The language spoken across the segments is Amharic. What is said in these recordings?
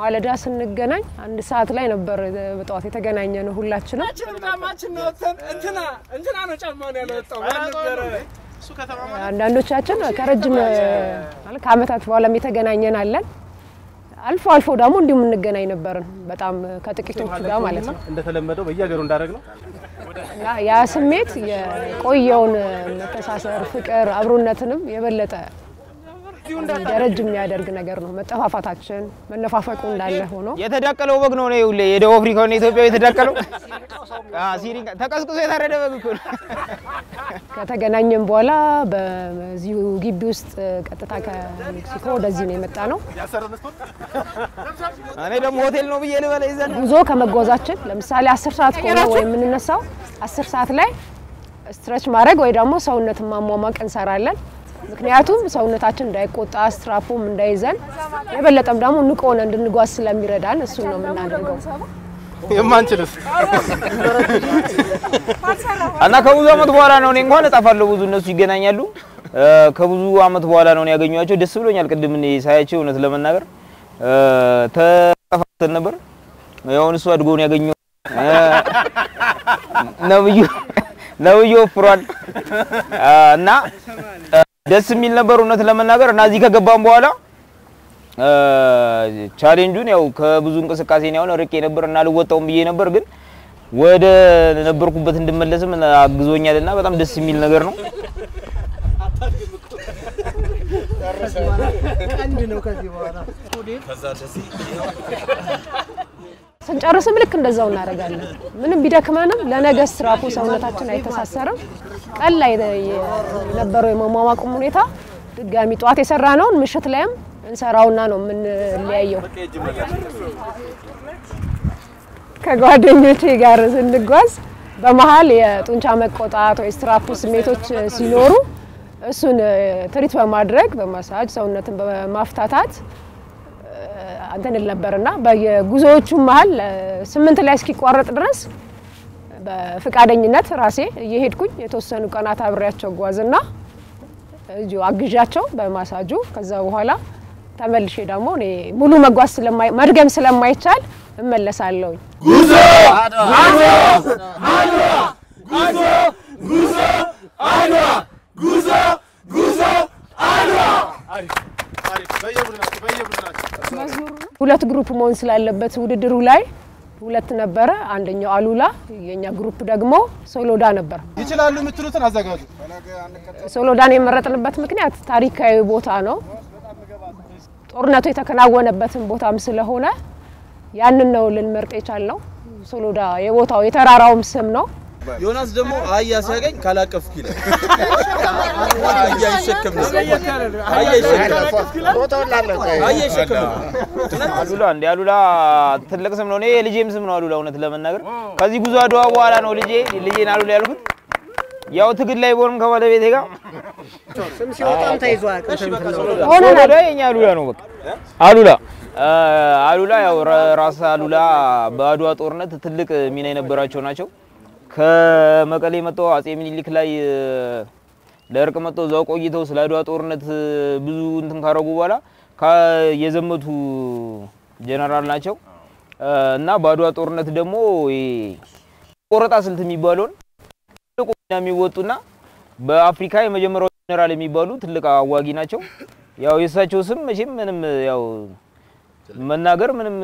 ማለዳ ስንገናኝ አንድ ሰዓት ላይ ነበር በጧት የተገናኘነው ሁላችንም እንትና ነው ጫማው ነው ያለወጣው ነበር እሱ ከተማማ አንዳንዶቻችን ከረጅም ማለት ከአመታት በኋላም የተገናኘን አለን አልፎ አልፎ ደግሞ እንዲሁም እንገናኝ ነበር በጣም ከጥቂቶቹ ጋር ማለት ነው እንደተለመደው በየሀገሩ እንዳደረግነው ያ ስሜት የቆየውን መተሳሰር ፍቅር አብሮነትንም የበለጠ ደረጃ የሚያደርግ ነገር ነው መጠፋፋታችን መነፋፈቁ እንዳለ ሆኖ የተዳቀለው በግ ነው ነው የደቡብ አፍሪካው እና ኢትዮጵያ የተዳቀለው ሲሪንጋ ተቀስቅሶ የታረደ በግ እኮ ከተገናኘን በኋላ በዚሁ ግቢ ውስጥ ቀጥታ ከሜክሲኮ ወደዚህ ነው የመጣ ነው እኔ ደግሞ ሆቴል ነው ብዬ ልበለ ይዘን ጉዞ ከመጓዛችን ለምሳሌ 10 ሰዓት ቆሞ ወይ የምንነሳው 10 ሰዓት ላይ ስትሬች ማድረግ ወይ ደግሞ ሰውነት ማሟሟቅ እንሰራለን ምክንያቱም ሰውነታችን እንዳይቆጣ ስትራፑም እንዳይዘን የበለጠም ደግሞ ንቆን እንድንጓዝ ስለሚረዳን እሱ ነው የምናደርገው የማንችልስ እና ከብዙ አመት በኋላ ነው እኔ እንኳን እጣፋለሁ ብዙ እነሱ ይገናኛሉ ከብዙ አመት በኋላ ነው ያገኘኋቸው ደስ ብሎኛል ቅድም እኔ ሳያቸው እውነት ለመናገር ተጣፋተን ነበር ያው እሱ አድጎ ነው ያገኘው ነብዩ ፍሯል እና ደስ የሚል ነበር እውነት ለመናገር እና እዚህ ከገባን በኋላ ቻሌንጁን ያው ከብዙ እንቅስቃሴ ነው ያው ርቄ ነበርና አልወጣውም ብዬ ነበር ግን ወደ ነበርኩበት እንድመለስም አግዞኛልና በጣም ደስ የሚል ነገር ነው አንድ ነው ከዚህ በኋላ ከዛ ደስ ስንጨርስም ልክ እንደዛው እናደርጋለን ምንም ቢደክመንም ለነገ ስትራፑ ሰውነታችን አይተሳሰርም ቀን ላይ የነበረው የማሟሟቁ ሁኔታ ድጋሚ ጧት የሰራነውን ምሽት ላይም እንሰራውና ነው ምን ሊያየው ከጓደኞቼ ጋር ስንጓዝ በመሃል የጡንቻ መቆጣት ወይ ስትራፑ ስሜቶች ሲኖሩ እሱን ትሪት በማድረግ በማሳጅ ሰውነትን በማፍታታት አንተን ነበርና በየጉዞዎቹ መሃል 8 ላይ እስኪቋረጥ ድረስ በፍቃደኝነት ራሴ እየሄድኩኝ የተወሰኑ ቀናት አብሬያቸው ጓዝና እዚሁ አግዣቸው በማሳጁ ከዛ በኋላ ተመልሼ ደግሞ እኔ ሙሉ መጓዝ መድገም ስለማይቻል እመለሳለሁ ጉዞ አድዋ ጉዞ ጉዞ አድዋ ጉዞ ጉዞ አድዋ ሁለት ግሩፕ መሆን ስላለበት ውድድሩ ላይ ሁለት ነበረ አንደኛው አሉላ የኛ ግሩፕ ደግሞ ሶሎዳ ነበር ይችላሉ የምትሉትን አዘጋጁ ሶሎዳን የመረጥንበት ምክንያት ታሪካዊ ቦታ ነው ጦርነቱ የተከናወነበትን ቦታም ስለሆነ ያንን ነው ልንመርጥ የቻልነው ሶሎዳ የቦታው የተራራውም ስም ነው ዮናስ ደግሞ አያ ሲያገኝ ካላቀፍኩ ይላል አያ ይሸከም ነው አያ ይሸከም አሉላ እንደ አሉላ ትልቅ ስም ነው እኔ ልጄም ስም ነው አሉላ እውነት ለመናገር ከዚህ ጉዞ አድዋ በኋላ ነው ልጄን አሉላ ያልኩት ያው ትግል ላይ ቦርም ከባለቤቴ ጋር ስም ሲወጣም ተይዟል ሆነ የኛ አሉላ ነው በቃ አሉላ ያው ራስ አሉላ በአድዋ ጦርነት ትልቅ ሚና የነበራቸው ናቸው ከመቀሌ መጣው አጼ ሚኒሊክ ላይ ለርቅ መጣው ዛው ቆይተው ስላድዋ ጦርነት ብዙ እንትን ካረጉ በኋላ የዘመቱ ጀነራል ናቸው እና ባድዋ ጦርነት ደግሞ ቆረጣ ስልት የሚባለውን ቆና የሚወጡና በአፍሪካ የመጀመሪያው ጀነራል የሚባሉ ትልቅ አዋጊ ናቸው ያው የሳቸው ስም መቼም ምንም ያው መናገር ምንም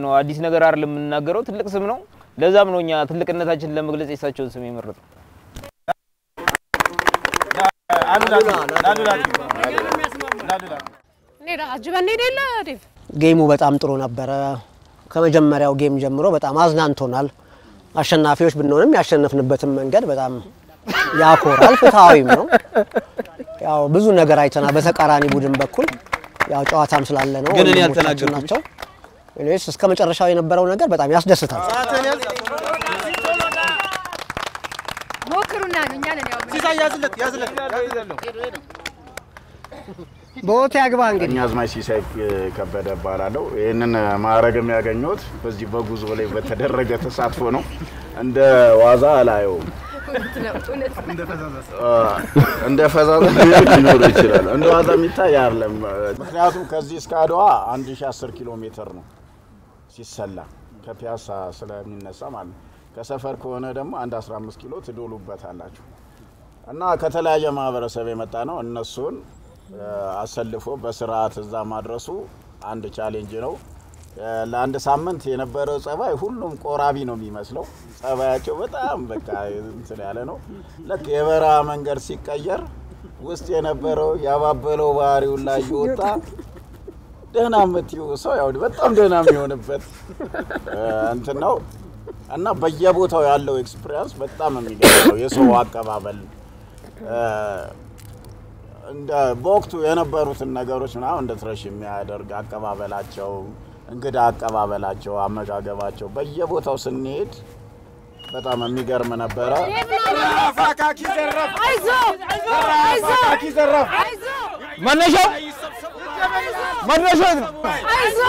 ነው አዲስ ነገር አይደለም የምንናገረው ትልቅ ስም ነው ለዛም ነው እኛ ትልቅነታችን ለመግለጽ የሳቸውን ስም የመረጥነው ነዳ አጅበን ሄደለ ዴቭ ጌሙ በጣም ጥሩ ነበር ከመጀመሪያው ጌም ጀምሮ በጣም አዝናንቶናል አሸናፊዎች ብንሆንም ያሸነፍንበትን መንገድ በጣም ያኮራል ፍትሃዊም ነው ያው ብዙ ነገር አይተና በተቃራኒ ቡድን በኩል ያው ጨዋታም ስላለ ነው ግን እኔ ያልተናገርኩት እኔስ እስከ መጨረሻው የነበረው ነገር በጣም ያስደስታል ሞክሩና እኛ ነን ያው ሲሳይ ያዝለት ቦት ያግባ እንግዲህ አዝማች ሲሳይ ከበደ ባላለው ይሄንን ማረግም ያገኙት በዚህ በጉዞ ላይ በተደረገ ተሳትፎ ነው እንደ ዋዛ አላየው እንደ ፈዛዛ ሊኖር ይችላል እንደ ዋዛ የሚታይ አይደለም ምክንያቱም ከዚህ እስከ አድዋ 1010 ኪሎ ሜትር ነው ሲሰላ ከፒያሳ ስለሚነሳ ማለት ከሰፈር ከሆነ ደግሞ 15 ኪሎ ትዶሉበታላችሁ እና ከተለያየ ማህበረሰብ የመጣ ነው እነሱን አሰልፎ በስርዓት እዛ ማድረሱ አንድ ቻሌንጅ ነው ለአንድ ሳምንት የነበረው ጸባይ ሁሉም ቆራቢ ነው የሚመስለው ጸባያቸው በጣም በቃ እንትን ያለ ነው ለክ የበራ መንገድ ሲቀየር ውስጥ የነበረው ያባበለው ባህሪው ላይ ይወጣ ደህና መጥዩ ሰው ያው በጣም ደህና የሚሆንበት እንትን ነው እና በየቦታው ያለው ኤክስፒሪየንስ በጣም የሚገርመው የሰው አቀባበል እንደ በወቅቱ የነበሩትን ነገሮች ምናምን እንደ ትረሽ የሚያደርግ አቀባበላቸው እንግዳ አቀባበላቸው አመጋገባቸው በየቦታው ስንሄድ በጣም የሚገርም ነበር ፋካኪ ዘረፍ አይዞ ፋካኪ ዘረፍ መነሻው ነው አይዞ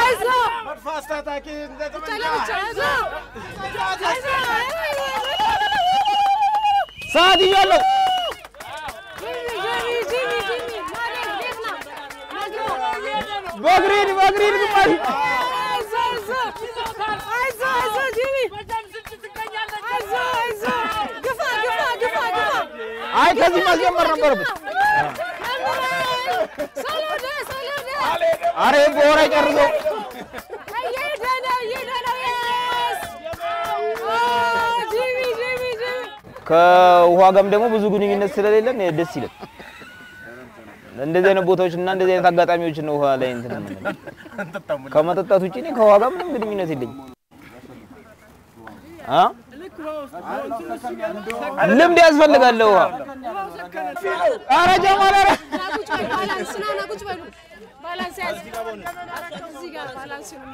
አይዞ መድፋስታታኪ ሰዓት ይያለው በግሪድ ግማሽ አይዞ ጂሚ አይዞ ግፋ አይ ከዚህ ማስጀመር ነበርበት ሰሎደ አሬ ቦራ ጨርሶ ጂሚ ከውሃ ጋርም ደግሞ ብዙ ግንኙነት ስለሌለን ደስ ይላል እንደዚህ አይነት ቦታዎችና እንደዚህ አይነት አጋጣሚዎች ነው ውሃ ላይ እንትን ከመጠጣት ውጪ ነው ከውሃ ጋር ምንም ግንኙነት የለኝም ልምድ ያስፈልጋል ውሃ ኧረ ጀማል ኧረ ባላንስ ያዝ እዚህ ጋር ባላንስ ነው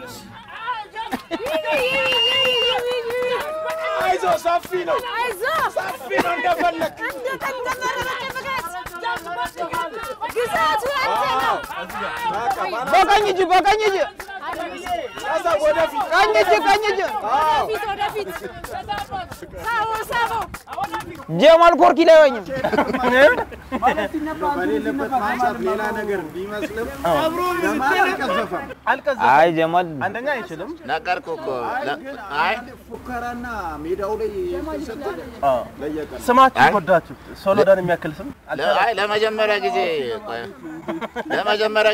አይዞ ሰፊ ነው እንደፈለክ በቀኝ እጅ ቀኝ እጅ ወደፊት ሳቦ ጀማል ኮርኪ ላይ ወኝም በሌለበት ማንሳት ሌላ ነገር ቢመስልም አይ ጀማል አንደኛ አይችልም ነገርኩ እኮ አይ ፉከራና ሜዳው ላይ ስማችሁ ወዳችሁ ሶሎዳን የሚያክል ስም አይ ለመጀመሪያ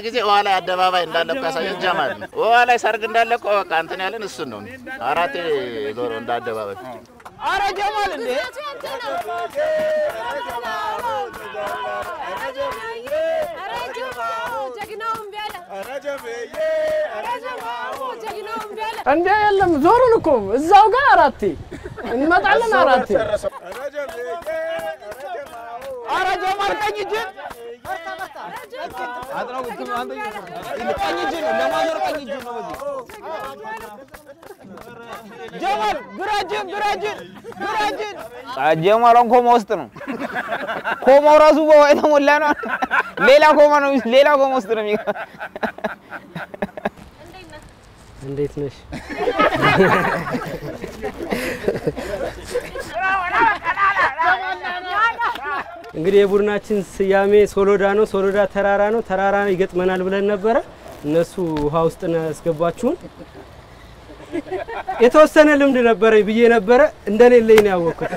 ጊዜ ውሃ ላይ አደባባይ እንዳለ ካሳየን ጀማል ውሃ ላይ ሰርግ እንዳለ እኮ በቃ እንትን ያለን እሱ ነው አራቴ ዶሮ እንደ አደባባይ ኧረ ጀማል እንዴ እንዴ የለም ዞሩን እኮ እዛው ጋር አራቴ እንመጣለን አራቴ ኧረ ጀማል ቀኝ እጅ አጥራው አንተ ቀኝ እጅ ነው ለማዞር ቀኝ እጅ ነው በዚህ ጀማል ግራጅን ጀማል ኮማ ውስጥ ነው ኮማው ራሱ በውሃ የተሞላ ነው ሌላ ኮማ ውስጥ ነው እንዴት ነሽ እንግዲህ የቡድናችን ስያሜ ሶሎዳ ነው ሶሎዳ ተራራ ነው ተራራ ይገጥመናል ብለን ነበር እነሱ ውሃ ውስጥ ነው ያስገባችሁን የተወሰነ ልምድ ነበር ብዬ ነበር እንደሌለኝ ነው ያወቅኩት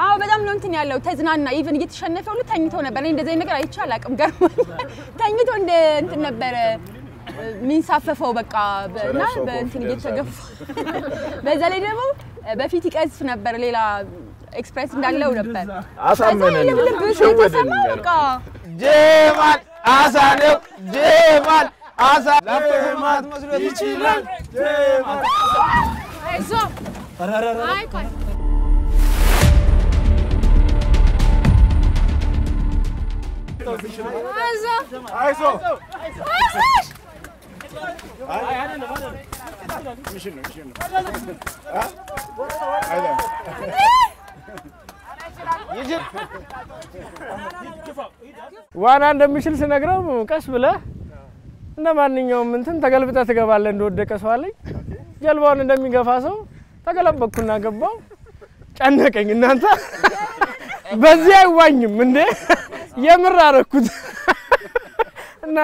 አዎ በጣም ነው እንትን ያለው ተዝናና ኢቭን እየተሸነፈው ተኝቶ ነበር እንደዚህ ነገር አይቻል አቅም ገርሞ ተኝቶ እንትን ነበር ሚንሳፈፈው በቃ እና በእንትን እየተገፋ በዛ ላይ ደግሞ በፊት ይቀዝፍ ነበር ሌላ ኤክስፕሬስ እንዳለው ነበር አሳመነን በቃ ጀማል አሳነው ጀማል አሳነው መስሎት ይችላል ጀማል አይዞ አይ ቆይ አይዞ ዋና እንደምችል ስነግረው ቀስ ብለህ እንደማንኛውም እንትን ተገልብጠ ትገባለህ እንደወደቀ ሰው አለኝ ጀልባውን እንደሚገፋ ሰው ተገለበኩና ገባው ጨነቀኝ እናንተ በዚህ አይዋኝም እንዴ የምር አረኩት እና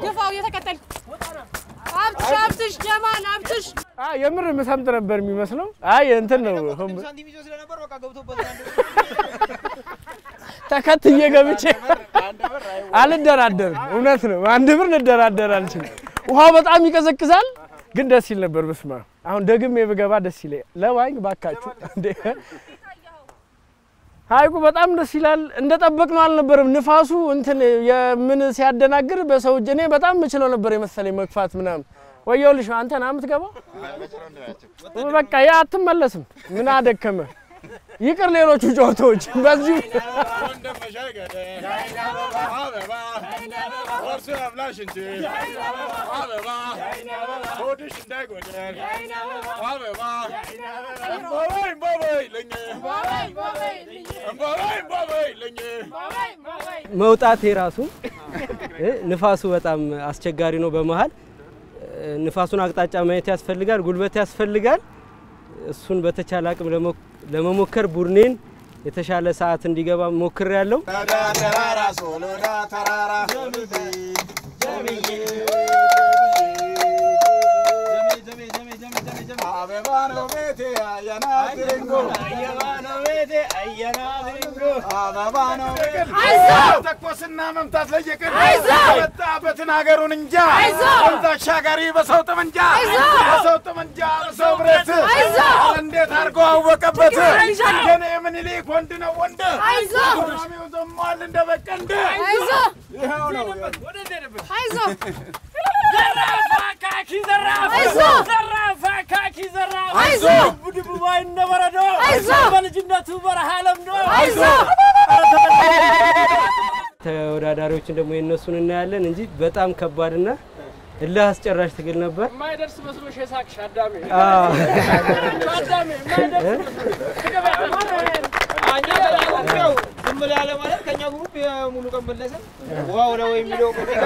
ግፋው የተከተልኩ አብትሽ ጀማል አብትሽ የምር መሰምጥ ነበር የሚመስለው አይ እንትን ነው ሳንቲም ይዞ ስለነበር በቃ ገብቶበት ተከትዬ ገብቼ አልደራደርም እውነት ነው አንድ ብር ልደራደር አልችልም ውሃው በጣም ይቀዘቅዛል ግን ደስ ይል ነበር በስማ አሁን ደግሜ ብገባ ደስ ይለኝ ለዋኝ ባካችሁ እንዴ ሃይቁ በጣም ደስ ይላል እንደጠበቅነው አልነበረም ንፋሱ እንትን የምን ሲያደናግር በሰው እኔ በጣም ምችለው ነበር የመሰለኝ መግፋት ምናምን ወየውልሽ አንተ ና የምትገባው በቃ ያ አትመለስም ምን አደከመ ይቅር ሌሎቹ ጨዋታዎች በዚህ መውጣት የራሱ ንፋሱ በጣም አስቸጋሪ ነው በመሃል ንፋሱን አቅጣጫ ማየት ያስፈልጋል ጉልበት ያስፈልጋል እሱን በተቻለ አቅም ለመሞከር ቡርኔን የተሻለ ሰዓት እንዲገባ ሞክር ያለው ተራራ ሶሎዳ ተራራ አበባ ነው ቤቴ አያና ትንጎ አበባ ነው ቤቴ አያና ትንጎ አበባ ነው አይዞ ተኮስና መምታት ለየቀን አይዞ ወጣበትን ሀገሩን እንጃ ወንዝ አሻጋሪ በሰው ጠመንጃ በሰው ጠመንጃ በሰው ብረት አይዞ እንዴት አርጎ አወቀበት ገኔ ምኒልክ ወንድ ነው ወንድ አይዞ ራሚው ዘሟል እንደበቀንደ አይዞ ይሄው ነው አይዞ ዘራፋካኪ ዘራፋ አይዞ ዘራፋካኪ ዘራፋ አይዞ ቡድቡባይ እንደበረዶ አይዞ በልጅነቱ በረሃለም ነው አይዞ ተወዳዳሪዎችን ደግሞ የነሱን እናያለን እንጂ በጣም ከባድና እልህ አስጨራሽ ትግል ነበር ማይደርስ መስሎሽ የሳቅሽ አዳሜ አዳሜ ማይደርስ አኛ ተላልቀው ዝምብለ ያለ ማለት ከኛ ግሩፕ ሙሉ ቀን መለሰ ዋው ነው የሚለው ቆይጋ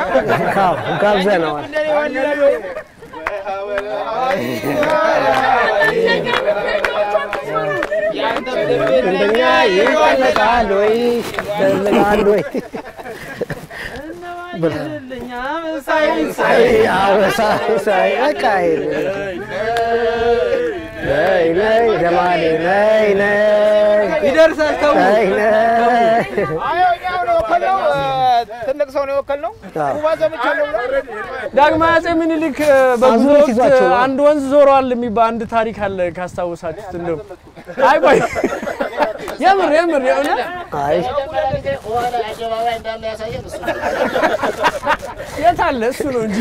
ጋብዘናል እንደኛ ይቀለጣል ወይ ደምናል ወይ ብለኛ ሳይ ሳይ አቃይ ነይ ጀማሌ ነይ ይደርሳል ተው ነይ አየው ነው ከለው ትልቅ ሰው ነው ወከል ነው ኩባ ዘመቻለው ዳግማዊ አፄ ምኒልክ በጉዞት አንድ ወንዝ ዞሯል የሚባል አንድ ታሪክ አለ ካስታውሳችሁት እንደው አይ ቆይ የምር የሆነ አይ የታለ እሱ ነው እንጂ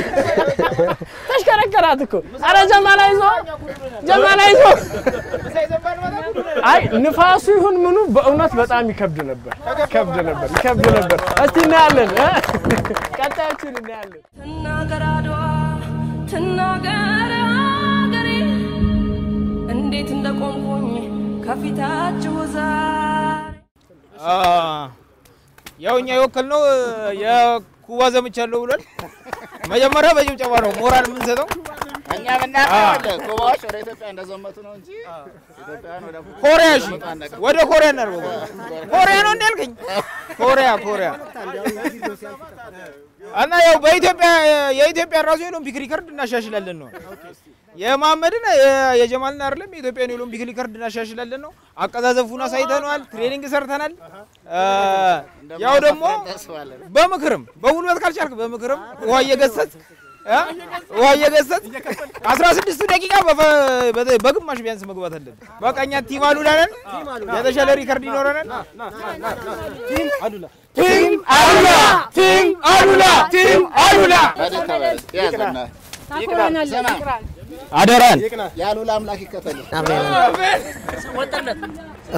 ተሽከረከራት እኮ አረ ጀማል አይዞ አይ ንፋሱ ይሁን ምኑ በእውነት በጣም ይከብድ ነበር እስቲ እናያለን ቀጣያችን እናያለን ተናገራዷ ተናገራ ገሬ እንዴት እንደቆምኩኝ ከፊታችሁ ዛሬ ያውኛ የወከልነው የኩባ ዘምቻለሁ ብሏል መጀመሪያ በጭብጨባ ነው ሞራል ምን ሰጠው እኛ ምናቀርባለን ኩባዎች ወደ ኢትዮጵያ እንደዘመቱ ነው እንጂ ኢትዮጵያን ወደ ኮሪያ ነው ኮሪያ ነው እንደልከኝ ኮሪያ እና ያው በኢትዮጵያ የኢትዮጵያ ራሱ የኦሎምፒክ ሪከርድ እናሻሽላለን ነው የማመድና የጀማልና አይደለም የኢትዮጵያን የኦሎምፒክ ሪከርድ እናሻሽላለን ነው አቀዛዘፉን አሳይተናል ትሬኒንግ ሰርተናል ያው ደግሞ በምክርም በጉልበት ካልቻልክ በምክርም ውሃ እየገሰጽ 16 ደቂቃ በግማሽ ቢያንስ መግባት አለብን በቃኛ ቲም አሉላ ነን የተሻለ ሪከርድ ይኖረናል ቲም አሉላ አደራን ያሉላ አምላክ ይከተል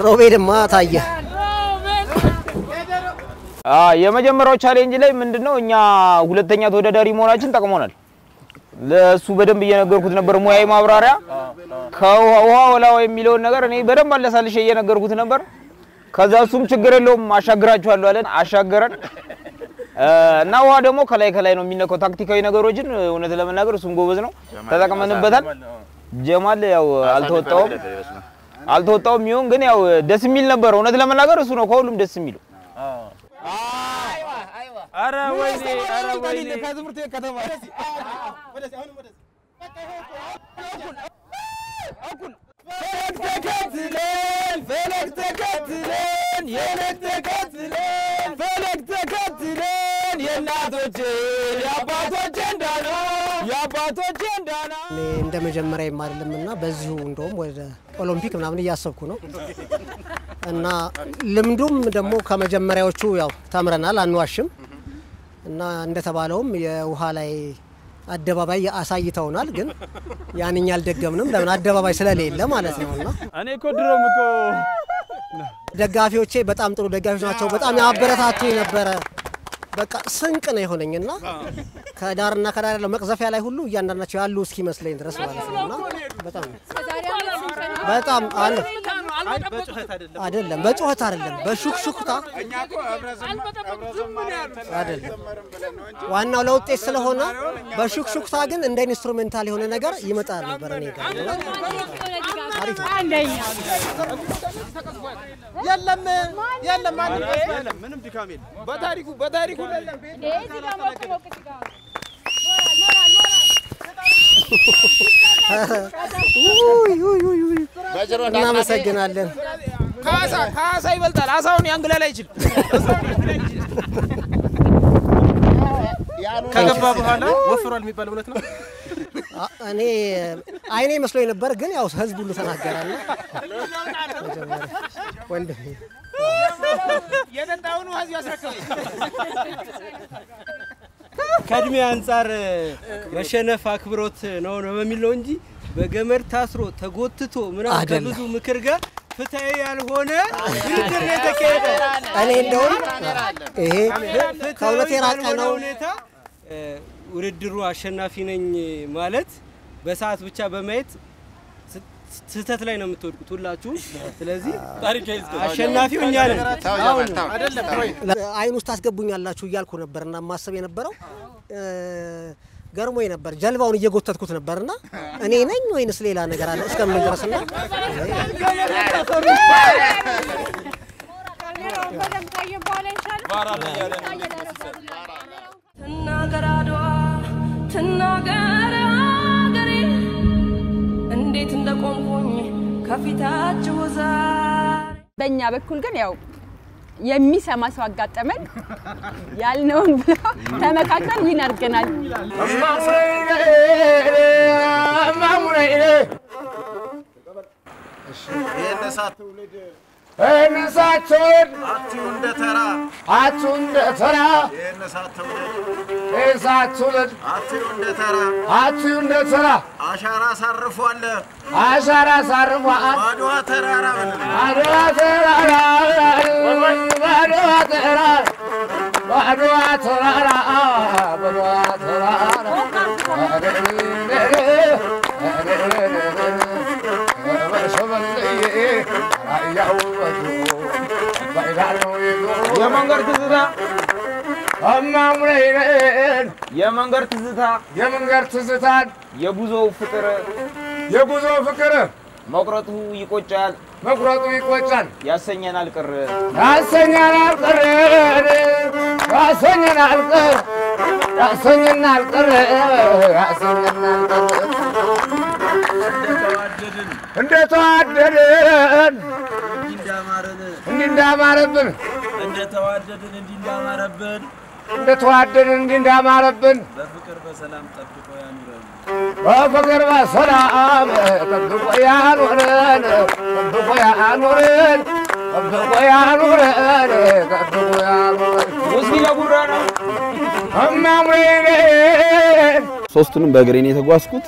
ሮቤልማ ታየ የመጀመሪያው ቻሌንጅ ላይ ምንድነው እኛ ሁለተኛ ተወዳዳሪ መሆናችን ጠቅሞናል ለሱ በደንብ እየነገርኩት ነበር ሙያዊ ማብራሪያ ከውሃ ወላው የሚለው ነገር እኔ በደንብ አለሳልሽ እየነገርኩት ነበር ከዛ እሱም ችግር የለውም አሻግራችኋለሁ አለን አሻገረን እና ውሃ ደግሞ ከላይ ነው የሚነካው ታክቲካዊ ነገሮችን እውነት ለመናገር እሱም ጎበዝ ነው ተጠቅመንበታል ጀማል ያው አልተወጣውም ይሁን ግን ያው ደስ የሚል ነበር እውነት ለመናገር እሱ ነው ከሁሉም ደስ የሚለው አረ ወይኔ ከትምህርት ከተማ ፈለግ ተከትለን የእናቶቼ የአባቶቼ እንዳና እንደ መጀመሪያም አይደለምና በዚሁ እንደውም ወደ ኦሎምፒክ ምናምን እያሰብኩ ነው እና ልምዱም ደግሞ ከመጀመሪያዎቹ ያው ተምረናል አንዋሽም እና እንደተባለውም የውሃ ላይ አደባባይ አሳይተውናል ግን ያንኛ አልደገምንም ለምን አደባባይ ስለሌለ ማለት ነውና እኔ እኮ ድሮም እኮ ደጋፊዎቼ በጣም ጥሩ ደጋፊዎች ናቸው በጣም ያበረታቱኝ ነበር በቃ ስንቅ ነው የሆነኝና ከዳርና ከዳር ያለው መቅዘፊያ ላይ ሁሉ እያንዳንዳቸው ያሉ እስኪ መስለኝ ድረስ ማለት ነውና በጣም አለ አይደለም በጩኸት አይደለም በሹክሹክታ አይደለም ዋናው ለውጤት ስለሆነ በሹክሹክታ ግን እንደ ኢንስትሩሜንታል የሆነ ነገር ይመጣል ነበር እኔ ጋር አንደኛ የለም ምንም ድካም የለም በታሪኩ እናመሰግናለን ካሳ ይበልጣል አሳውን ያንግላል አይችል ከገባ በኋላ ወፍሯል የሚባል እውነት ነው እኔ አይኔ መስሎኝ ነበር ግን ያው ህዝብ ሁሉ ተናገራለ ወንድም የደንዳውን ዋዝ ያስረከበ ከእድሜ አንፃር መሸነፍ አክብሮት ነው በሚለው እንጂ በገመድ ታስሮ ተጎትቶ ምናምን ከብዙ ምክር ጋር ፍትሃዊ ያልሆነ ውድድር የተካሄደ እኔ እንደውም ይሄ ከሁለት የራቀ ነው ውድድሩ አሸናፊ ነኝ ማለት በሰዓት ብቻ በማየት ስተት ላይ ነው የምትወድቁት ሁላችሁም ስለዚህ አሸናፊው እኛ ነን አይደለም አይን ውስጥ አስገቡኛላችሁ እያልኩ ነበርና ማሰብ የነበረው ገርሞኝ ነበር ጀልባውን እየጎተትኩት ነበርና እኔ ነኝ ወይንስ ሌላ ነገር አለ እስከምን ድረስና ትናገር አገሬ እንዴት እንደቆምኩኝ ከፊታችሁ ዛሬ በእኛ በኩል ግን ያው የሚሰማ ሰው አጋጠመን ያልነውን ብለው ተመካክረን ይናርገናል እነሳቸውን አቱ እንደተራ እሳቱን አቱ እንደተራ አሻራ ሳርፏል አድዋ ተራራ የመንገድ ትዝታ አማሙሬን የመንገድ ትዝታ የመንገድ ትዝታን የጉዞው ፍቅር መቁረጡ ይቆጫል ያሰኘናል ቅር እንደተዋደድን እንዳማረብን በፍቅር በሰላም ጠብቆ ያኑረን ሶስቱንም በእግሬን የተጓዝኩት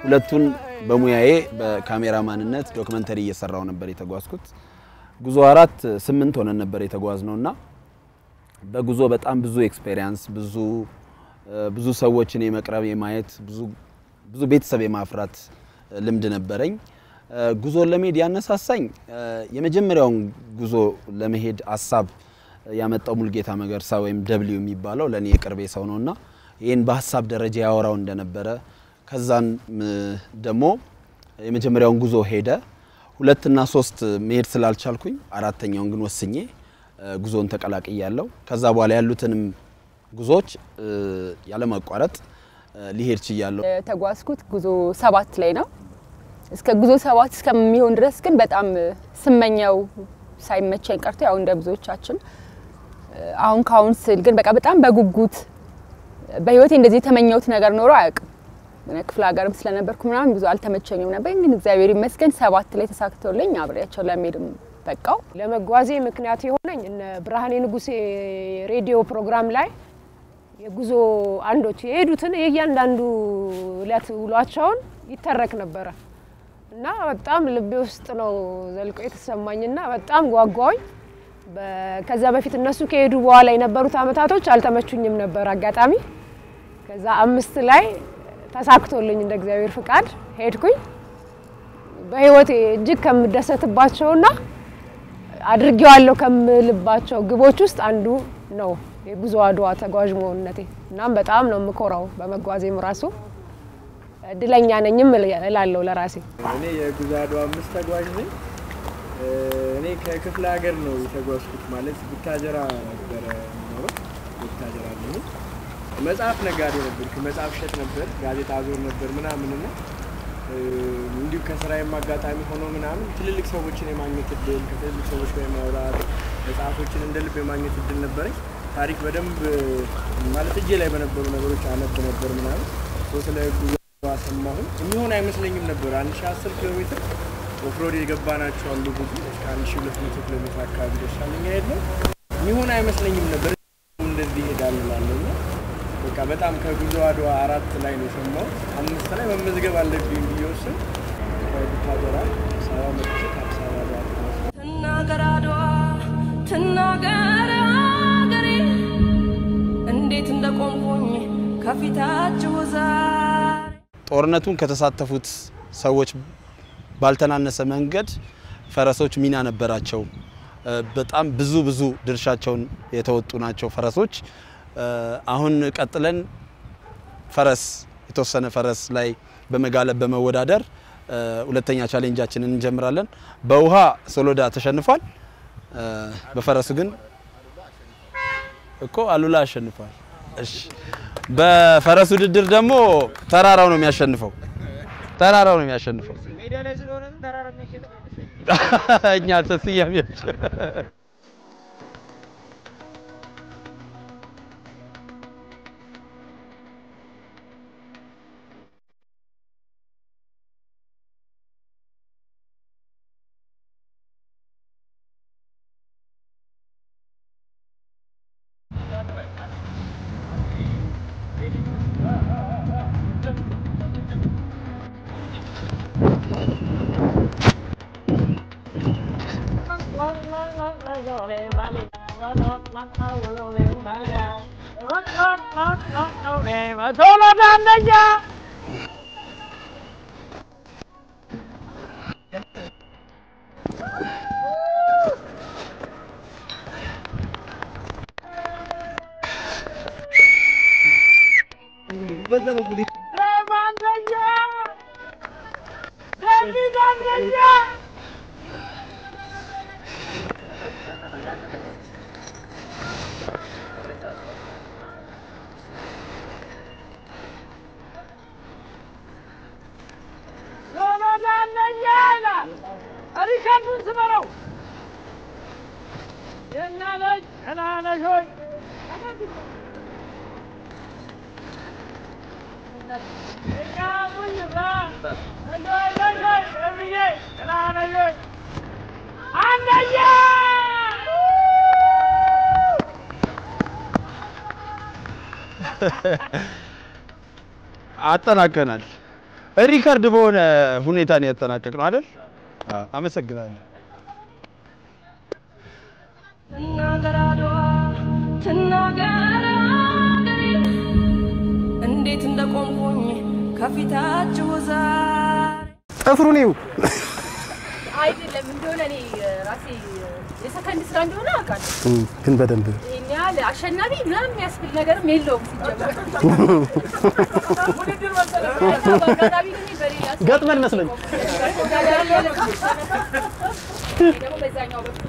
ሁለቱን በሙያዬ በካሜራማንነት ዶክመንተሪ እየሰራው ነበር የተጓዝኩት ጉዞ 8 ሆነን ነበር የተጓዝነውና በጉዞ በጣም ብዙ ኤክስፒሪየንስ ብዙ ሰዎችን የመቅረብ የማየት ብዙ ቤተሰብ የማፍራት ልምድ ነበረኝ ጉዞ ለመሄድ ያነሳሳኝ የመጀመሪያውን ጉዞ ለመሄድ ሐሳብ ያመጣው ሙልጌታ መገርሳ ወይም ደብሊው የሚባለው ለኔ የቅርቤ ሰው ነውና ይሄን በሐሳብ ደረጃ ያወራው እንደነበረ ከዛን ደሞ የመጀመሪያውን ጉዞ ሄደ 2 እና 3 መሄድ ስላልቻልኩኝ አራተኛውን ግን ወስኜ ጉዞን ተቀላቅያለሁ ከዛ በኋላ ያሉትንም ጉዞች ያለ ማቋረጥ ሊሄድ ይችላል ተጓዝኩት ጉዞ 7 ላይ ነው እስከ ጉዞ 7 እስከሚሆን ድረስ ግን በጣም ስመኛው ሳይመቸኝ ቀርቶ ያው እንደ ብዙዎቻችን አሁን ካውንስል ግን በቃ በጣም በጉጉት በህይወቴ እንደዚህ ተመኘውት ነገር ኖሮ አያውቅም ክፍለ ሀገርም ስለነበርኩ ምናምን ብዙ አልተመቸኝም ነበር ግን እግዚአብሔር ይመስገን 7 ላይ ተሳክቶልኝ አብሬያቸው ለመሄድም በቃው ለመጓዜ ምክንያት የሆነኝ እነ ብርሃኔ ንጉሴ ሬዲዮ ፕሮግራም ላይ የጉዞ አንዶች የሄዱትን የእያንዳንዱ ለት ውሏቸውን ይተረክ ነበር እና በጣም ልቤ ውስጥ ነው ዘልቆ የተሰማኝና በጣም ጓጓኝ ከዛ በፊት እነሱ ከሄዱ በኋላ የነበሩት አመታቶች አልተመቹኝም ነበር አጋጣሚ ከዛ 5 ላይ ተሳክቶልኝ እንደ እግዚአብሔር ፍቃድ ሄድኩኝ በህይወቴ እጅግ ከምደሰትባቸውና አድርጌዋለሁ ከምልባቸው ግቦች ውስጥ አንዱ ነው የጉዞ አድዋ ተጓዥ መሆንነቴ እናም በጣም ነው የምኮራው በመጓዜም ራሱ እድለኛ ነኝም እላለሁ ለራሴ እኔ የጉዞ አድዋ 5 ተጓዥ ነኝ እኔ ከክፍለ ሀገር ነው የተጓዝኩት ማለት ቡታጀራ ነበር ነው ቡታጀራ ነው መጽሐፍ ነጋዴ ነበር መጽሐፍ ሸጥ ነበር ጋዜጣ አዞር ነበር ምናምንና እንዲሁ ከስራዬም አጋጣሚ ሆኖ ምናምን ትልልቅ ሰዎችን የማግኘት እድል ከትልልቅ ሰዎች ጋር ማውራት መጽሐፎችን እንደልብ የማግኘት እድል ነበረኝ ታሪክ በደንብ ማለት እጄ ላይ በነበሩ ነገሮች አነብ ነበር ምናምን ስለ ጉዞ አሰማሁ የሚሆን አይመስለኝም ነበር 1010 ኪሎ ሜትር ኦፍሮድ የገባናቸው አሉ ብዙ እስከ 1200 ኪሎ ሜትር አካባቢ ደርሻለኝ አይደል የሚሆን አይመስለኝም ነበር እንደዚህ ሄዳል ማለት ነው በቃ በጣም ከጉዞ አድዋ 4 ላይ ነው ሰማው 5 ላይ መመዝገብ አለብኝ ቢዮስን ከቡታጀራ ሳራ መጥቼ ከአዲስ አበባ ትናገር አገሬ እንዴት እንደቆምኩኝ ከፊታችሁ ዛሬ ጦርነቱን ከተሳተፉት ሰዎች ባልተናነሰ መንገድ ፈረሶች ሚና ነበራቸው በጣም ብዙ ድርሻቸውን የተወጡ ናቸው ፈረሶች አሁን ቀጥለን ፈረስ የተወሰነ ፈረስ ላይ በመጋለብ በመወዳደር ሁለተኛ ቻሌንጃችንን እንጀምራለን በውሃ ሶሎዳ ተሸንፏል በፈረሱ ግን እኮ አሉላ አሸንፏል እሺ በፈረሱ ውድድር ደግሞ ተራራው ነው የሚያሸንፈው ሜዳ ላይ ስለሆነ ተራራው የሚያሸንፈው እኛ ተስያሚያች አጠናቀናል ሪካርድ በሆነ ሁኔታ ነው ያጠናቀቅነው አይደል አመሰግናለሁ ትናገር አገሬ እንዴት እንደቆምኩኝ ከፊታችሁ ዛሬ ጥፍሩን ይው አይደለም እንደሆነ እኔ ራሴ የሰከንድ ስራ እንደሆነ አውቃለሁ ግን በደንብ እኛ ለአሸናፊ ምንም ያስብል ነገርም የለውም ሲጀመር ገጥመን መስለኝ ደግሞ በዛኛው በኩል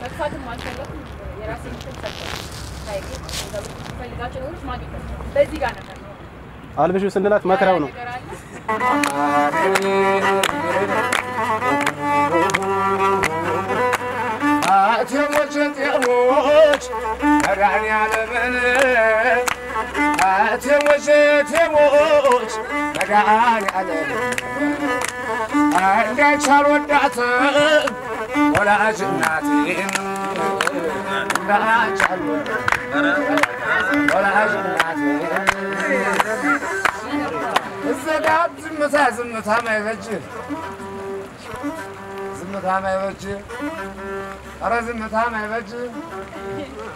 መጥፋትም አልፈለኩም የራሴን ተሰጠ ታይቄ ፈልጋቸው ነገሮች ማግኘት በዚህ ጋር ነበር አልብሹ ስንላት መከራው ነው አትሞች መዳን ያለምን አትሞች መዳን ያለምን እንዳይቻል ወዳት ወላጅ እናቴን እንዳይቻል ወላጅ እናቴን እዘጋት ዝምታ ማይበጅ ዝምታ ማይበጅ ኧረ ዝምታ ማይበጅ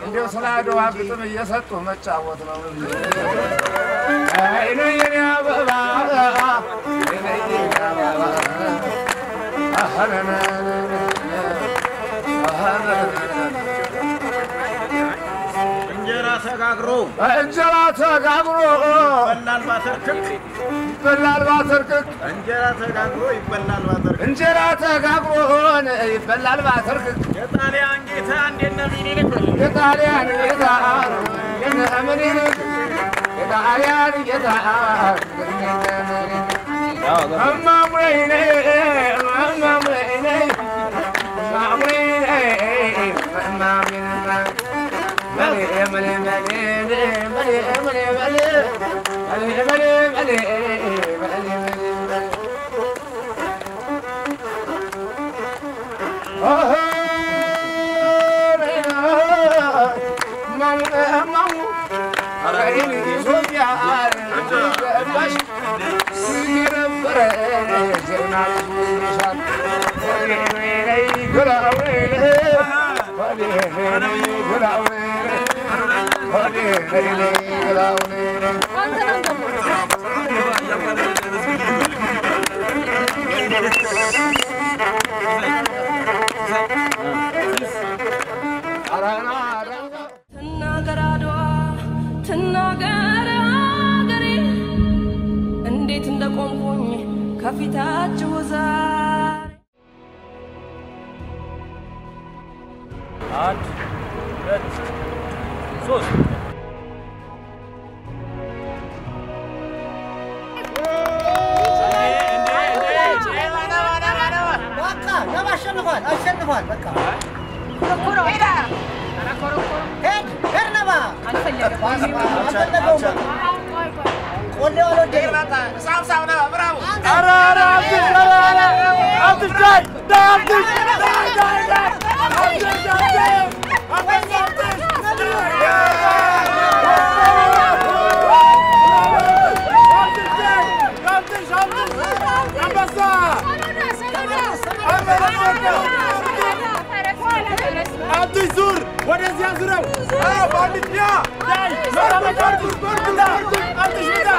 እንደው ስለ አድዋ ግጥም እየሰጡ መጫወት ነው አይኔ የኔ አበባ አይኔ የኔ አበባ እንጀራ ተጋግሮ ይበላል ባተርክክ እንጀራ ተጋግሮ ይበላል ባተርክክ የጣሊያን ጌታ እንደነ ምኒልክ የጣሊያን ጌታ እንደነ ምኒልክ የጣሊያን ጌታ እማሙኔ ትናገር አገሬ እንዴት እንደቆምኩኝ ከፊታችሁ ዛሬ አንድ ሁለት ሶስት አሸንፏል በቃ ሄድ ነባ አትዙር ወደዚያ ዙረው ባንዲያ ዳይ መራመዳር ጉርጉርጉላ አትሽዳ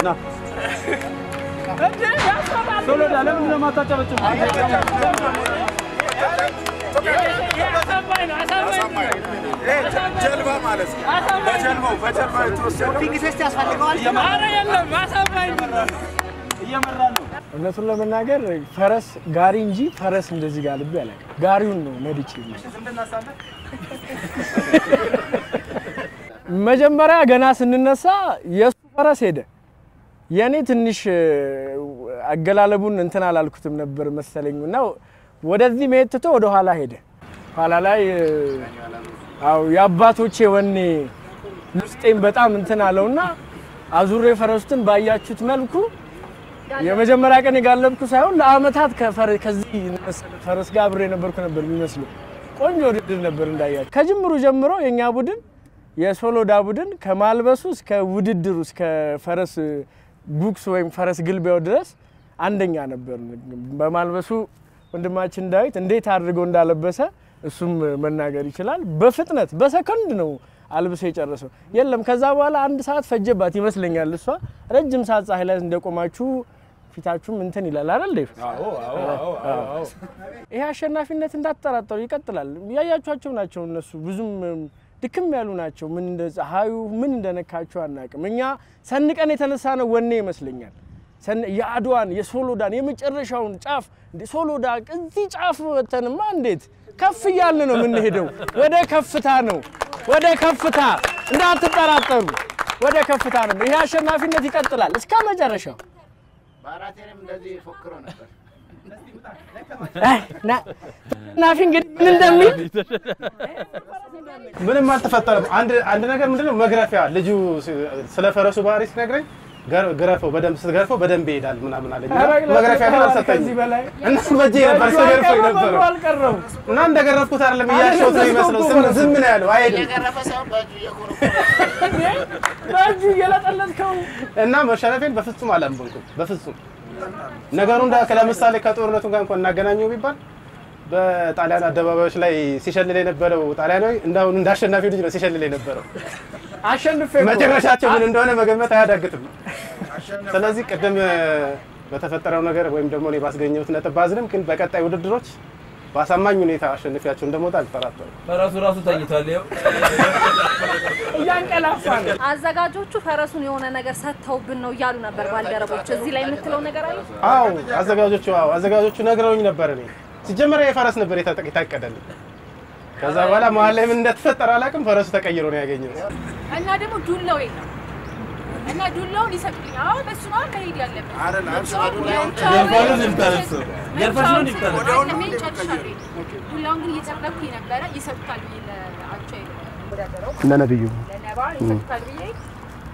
ና ሶሎዳ ለምን ለማታጨበጭቡ ጀልባ ማለት በጀልባ የተወሰነ ቴስት ያስፈልገዋል። ኧረ የለም አሳባኝ እየመራ ነው። እውነቱን ለመናገር ፈረስ ጋሪ እንጂ ፈረስ እንደዚህ ጋር ልብ ያለ ጋሪውን ነው ነድቼ መጀመሪያ ገና ስንነሳ የሱ ፈረስ ሄደ። የኔ ትንሽ አገላለቡን እንትን አላልኩትም ነበር መሰለኝና ወደዚህ መሄድ ትቶ ወደ ኋላ ሄደ። ኋላ ላይ አው ያባቶቼ ወኔ ውስጤን በጣም እንትን አለውና አዙሬ ፈረሱን ባያችሁት መልኩ የመጀመሪያ ቀን የጋለብኩ ሳይሆን ለአመታት ከዚህ ፈረስ ጋር አብሬ ነበርኩ ነበር የሚመስለው። ቆንጆ ውድድር ነበር እንዳያችሁ። ከጅምሩ ጀምሮ የኛ ቡድን የሶሎዳ ቡድን ከማልበሱ እስከ ውድድሩ እስከ ፈረስ ጉክስ ወይም ፈረስ ግልቢያው ድረስ አንደኛ ነበር። በማልበሱ ወንድማችን ዳዊት እንዴት አድርጎ እንዳለበሰ እሱም መናገር ይችላል። በፍጥነት በሰከንድ ነው አልብሶ የጨረሰው። የለም ከዛ በኋላ አንድ ሰዓት ፈጀባት ይመስለኛል። እሷ ረጅም ሰዓት ፀሐይ ላይ እንደቆማችሁ ፊታችሁም እንትን ይላል አይደል? አዎ። ይሄ አሸናፊነት እንዳትጠራጠሩ ይቀጥላል። ያያችኋቸው ናቸው እነሱ ብዙም ድክም ያሉ ናቸው። ምን እንደ ፀሐዩ ምን እንደነካቸው አናውቅም። እኛ ሰንቀን የተነሳ ነው ወኔ ይመስለኛል። የአድዋን የሶሎዳን የመጨረሻውን ጫፍ ሶሎዳ እዚህ ጫፍ ወተንማ እንዴት ከፍ ያልን ነው የምንሄደው። ወደ ከፍታ ነው ወደ ከፍታ እንዳትጠራጠሩ ወደ ከፍታ ነው። ይሄ አሸናፊነት ይቀጥላል እስከ መጨረሻው። ባራቴንም እንደዚህ ፎክሮ ነበር። ናፊ እንግዲህ ምን እንደሚል ምንም አልተፈጠረም። አንድ ነገር ምንድነው መግረፊያ ልጁ ስለፈረሱ ባህሪ ሲነግረኝ ገረፈው በደንብ ስትገርፈው በደንብ ይሄዳል ምናምን አለኝ። መግረፊያ ግን አልሰጠኝም እና በጄ ነበር ሲገርፈው ነበር እና እንደገረፍኩት አይደለም እያሸውት ነው የሚመስለው። ዝም ነው ያለው አይሄድም። ባጁ እየለጠለጥከው እና መሸነፌን በፍጹም አላመንኩም። በፍጹም ነገሩ ለምሳሌ ከጦርነቱ ጋር እንኳን እናገናኘው ቢባል በጣሊያን አደባባዮች ላይ ሲሸልል የነበረው ጣሊያናዊ እንዳው እንዳሸናፊ ልጅ ነው ሲሸልል የነበረው። አሸንፌ መጨረሻቸው ምን እንደሆነ መገመት አያዳግትም። ስለዚህ ቀደም በተፈጠረው ነገር ወይም ደግሞ እኔ ባስገኘሁት ነጥብ ባዝንም ግን በቀጣይ ውድድሮች ባሳማኝ ሁኔታ አሸንፊያቸው እንደሞታ አልጠራጠርም። ፈረሱ ተኝቷል። ያንቀላፋ ነው። አዘጋጆቹ ፈረሱን የሆነ ነገር ሰጥተውብን ነው እያሉ ነበር ባልደረቦች። እዚህ ላይ የምትለው ነገር አለ? አዎ አዘጋጆቹ ነግረውኝ ነበር። እኔ ሲጀመር የፈረስ ነበር የታቀደልኝ። ከዛ በኋላ መሀል ላይ ምን እንደተፈጠረ አላውቅም። ፈረሱ ተቀይሮ ነው ያገኘሁት እና ደግሞ ዱላው የለም እና ዱላውን ይሰጡኝ። አዎ በሱ ነው ከሄድ ያለበት አይደል? የፈረሱን ይታረሰው የፈረሱን ይታረሰው ዱላውን ግን እየጨረኩኝ ነበረ ይሰጡታል ለአቻይ ለነብዩ ለነባ ይሰጡታል ብዬ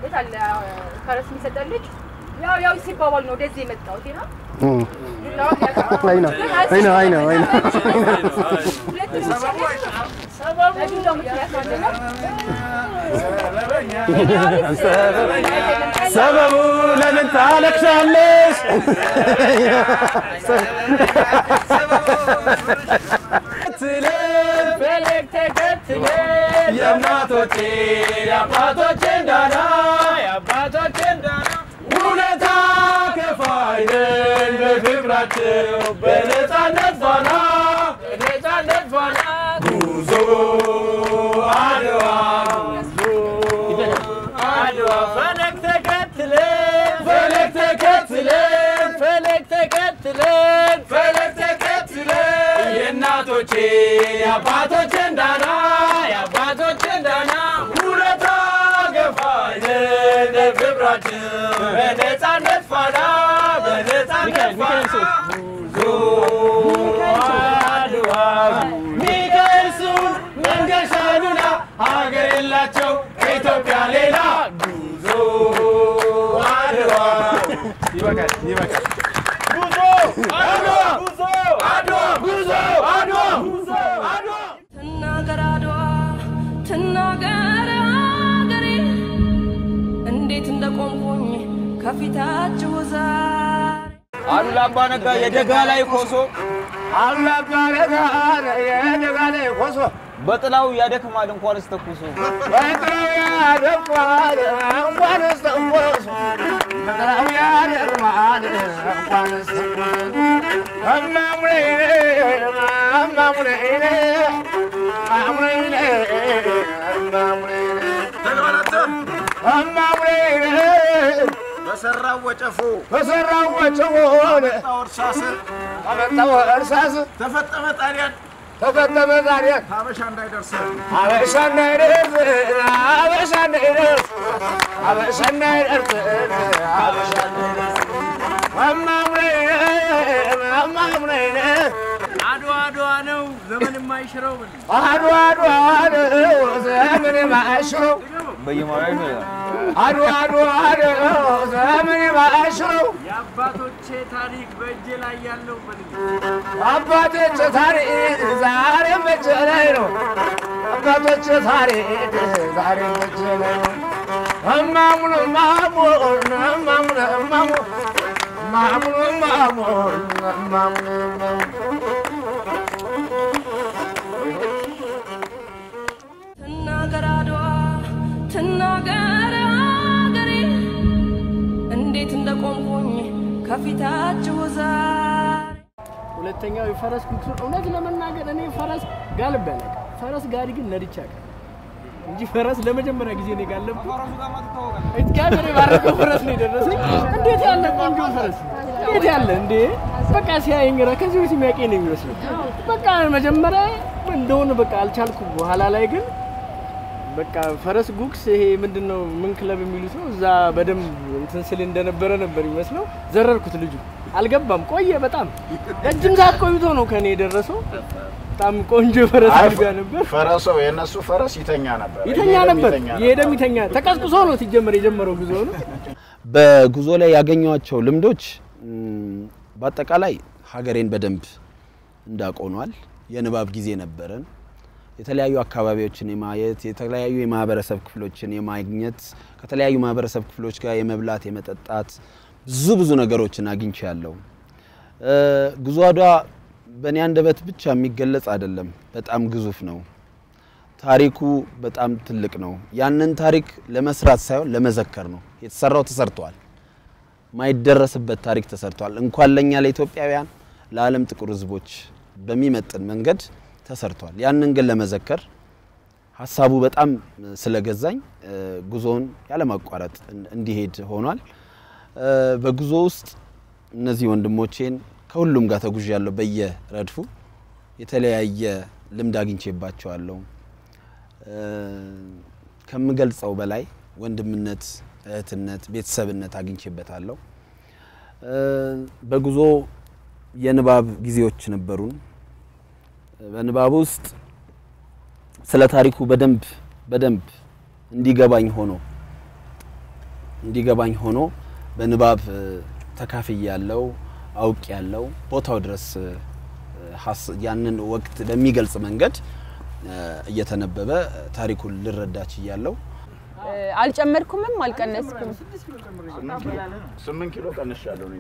የታለ ፈረስ የሚሰጠልኝ ያው ሲባባል ነው ወደዚህ የመጣው ቴና አይ ነው ሰበቡ ለምን ታለቅሻለሽ? ፈለግ ተከትለ የእናቶቼ የአባቶቼ እንዳና ውለታ ከፋይ ነን በክብራቸው በነፃነት ፋና ጉዞ አድዋ ፈለግ ተከትለን የእናቶቼ የአባቶቼ እንዳና ውለታ ከፋይ ነን በክብራቸው በነፃነት ፋና ጉዞ አድዋ ሚካኤልሱን መንገሻሉና ሀገር የላቸው ከኢትዮጵያ ሌላ ጉዞ አድዋ ይበቃል ትናገር ሀገሬ እንዴት እንደቆምኩኝ ከፊታችሁ ዛሬ አሉላ አባ ነጋ የደጋ ላይ ኮሶ አሉላ አባ ነጋ የደጋ ላይ ኮሶ በጥላው ያደክማል እንኳን ተኩሶ በጥላው ያደክማል እንኳን ተኩሶ በጥላው ያደክማል እንኳን ተኩሶ አማሙሬ አማሙሬ አማሙሬ አማሙሬ በሰራው ወጨፎ አመጣው እርሳስ ተፈጠመ ጣሊያን ሀበሻ እንዳይደርስ ሀበሻ እንዳይደርስ አድዋ ነው ዘመን የማይሽረው አድዋ ነው ዘመን የማይሽረው በየማራይ ነው አድዋ ነው ዘመን የማይሽረው የአባቶቼ ታሪክ በእጄ ላይ ያለው አባቶቼ ታሪክ ዛሬ በእጄ ላይ ነው አባቶቼ ታሪክ ዛሬ በእጄ ላይ ነው እማሙን ትናገር አድዋ ትናገር አገሬ እንዴት እንደቆምኩኝ ከፊታችሁ ዛሬ ሁለተኛው የፈረስ ጉግስ እውነት ለመናገር እኔ ፈረስ ጋልቤ አላውቅም ፈረስ ጋሪ ግን ነድቼ አውቃለሁ እንጂ ፈረስ ለመጀመሪያ ጊዜ ነው ጋለብኩ እግዚአብሔር ባረከው ፈረስ ነው የደረሰኝ እንዴት ያለ ቆንጆ ፈረስ እንዴት ያለ እንዴ በቃ ሲያየኝ ከዚህ በፊት የሚያውቀኝ ነው የሚመስለው በቃ መጀመሪያ እንደሆነ በቃ አልቻልኩም በኋላ ላይ ግን በቃ ፈረስ ጉግስ ይሄ ምንድነው ምን ክለብ የሚሉት ነው እዛ በደንብ እንትን ስል እንደነበረ ነበር የሚመስለው ዘረርኩት ልጁ አልገባም ቆየ በጣም ረጅም ሰዓት ቆይቶ ነው ከኔ የደረሰው በጣም ቆንጆ ፈረስ ጋር ነበር ፈረሱ የነሱ ፈረስ ይተኛ ነበር የሄደም ይተኛ ተቀስቅሶ ነው ሲጀመር የጀመረው ጉዞ ነው በጉዞ ላይ ያገኘዋቸው ልምዶች በአጠቃላይ ሀገሬን በደንብ እንዳቆኗል የንባብ ጊዜ ነበረን የተለያዩ አካባቢዎችን የማየት የተለያዩ የማህበረሰብ ክፍሎችን የማግኘት ከተለያዩ ማህበረሰብ ክፍሎች ጋር የመብላት የመጠጣት ብዙ ነገሮችን አግኝቻለሁ ጉዞ አድዋ በእኔ አንደበት ብቻ የሚገለጽ አይደለም በጣም ግዙፍ ነው ታሪኩ በጣም ትልቅ ነው ያንን ታሪክ ለመስራት ሳይሆን ለመዘከር ነው የተሰራው ተሰርቷል ማይደረስበት ታሪክ ተሰርቷል እንኳን ለኛ ለኢትዮጵያውያን ለዓለም ጥቁር ህዝቦች በሚመጥን መንገድ ተሰርቷል ያንን ግን ለመዘከር ሐሳቡ በጣም ስለገዛኝ ጉዞውን ያለማቋረጥ እንዲሄድ ሆኗል በጉዞ ውስጥ እነዚህ ወንድሞቼን ከሁሉም ጋር ተጉዣለሁ በየረድፉ የተለያየ ልምድ አግኝቼባቸዋለሁ ከምገልጸው በላይ ወንድምነት እህትነት ቤተሰብነት አግኝቼበታለሁ በጉዞ የንባብ ጊዜዎች ነበሩን በንባብ ውስጥ ስለ ታሪኩ በደንብ እንዲገባኝ ሆኖ በንባብ ተካፍያለሁ አውቄያለሁ ቦታው ድረስ ያንን ወቅት በሚገልጽ መንገድ እየተነበበ ታሪኩን ልረዳች ይያለው አልጨመርኩምም አልቀነስኩም 8 ኪሎ ቀንሻለሁ ነው